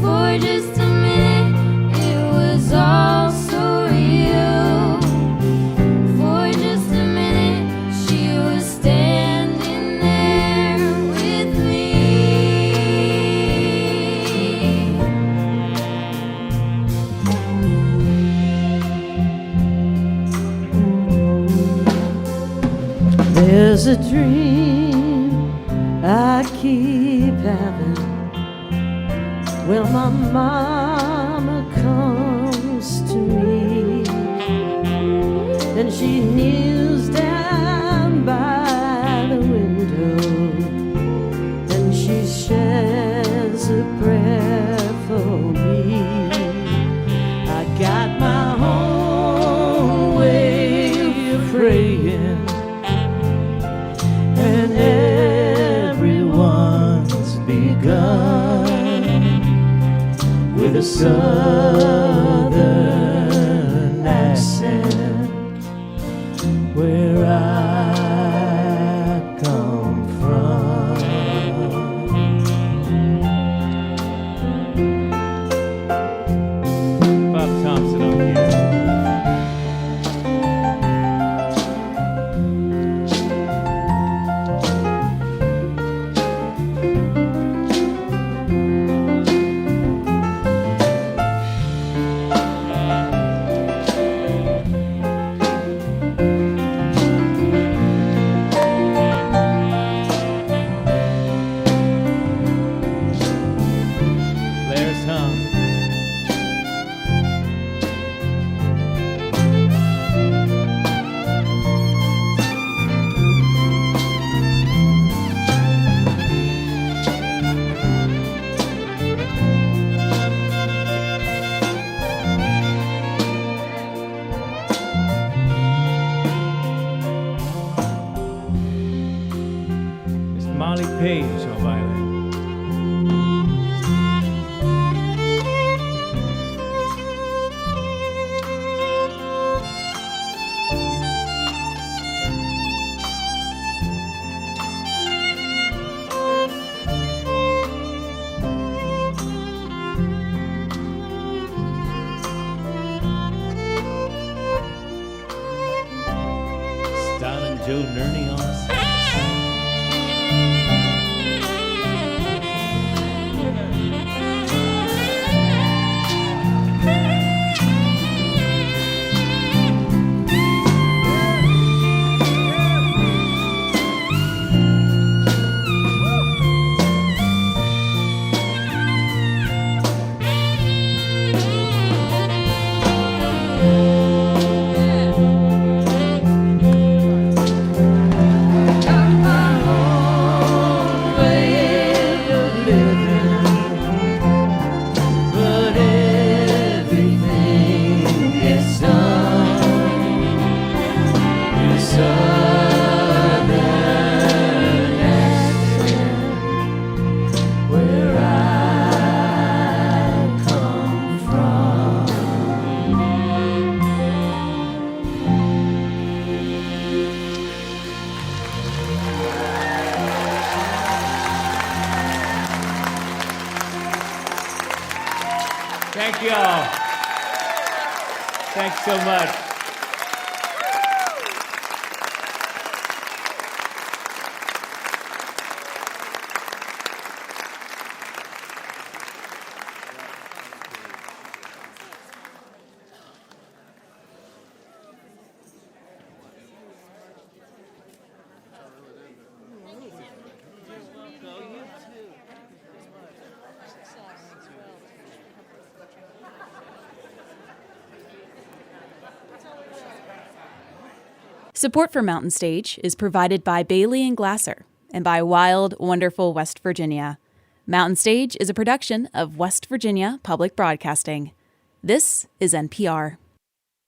For just a minute it was all so real. For just a minute she was standing there with me. There's a dream I keep having when my mama comes to me and she kneels down by the window and she shares a prayer for me. I got my own way of praying, and everyone's begun with a southern accent where I come from. Bob Thompson up here. There's Hum. It's Molly Page on violin. Styling Joe Nerney on the sax. But everything gets done in southern accent where I come from. Thank you all. Thanks so much. Support for Mountain Stage is provided by Bailey and Glasser and by Wild, Wonderful West Virginia. Mountain Stage is a production of West Virginia Public Broadcasting. This is NPR.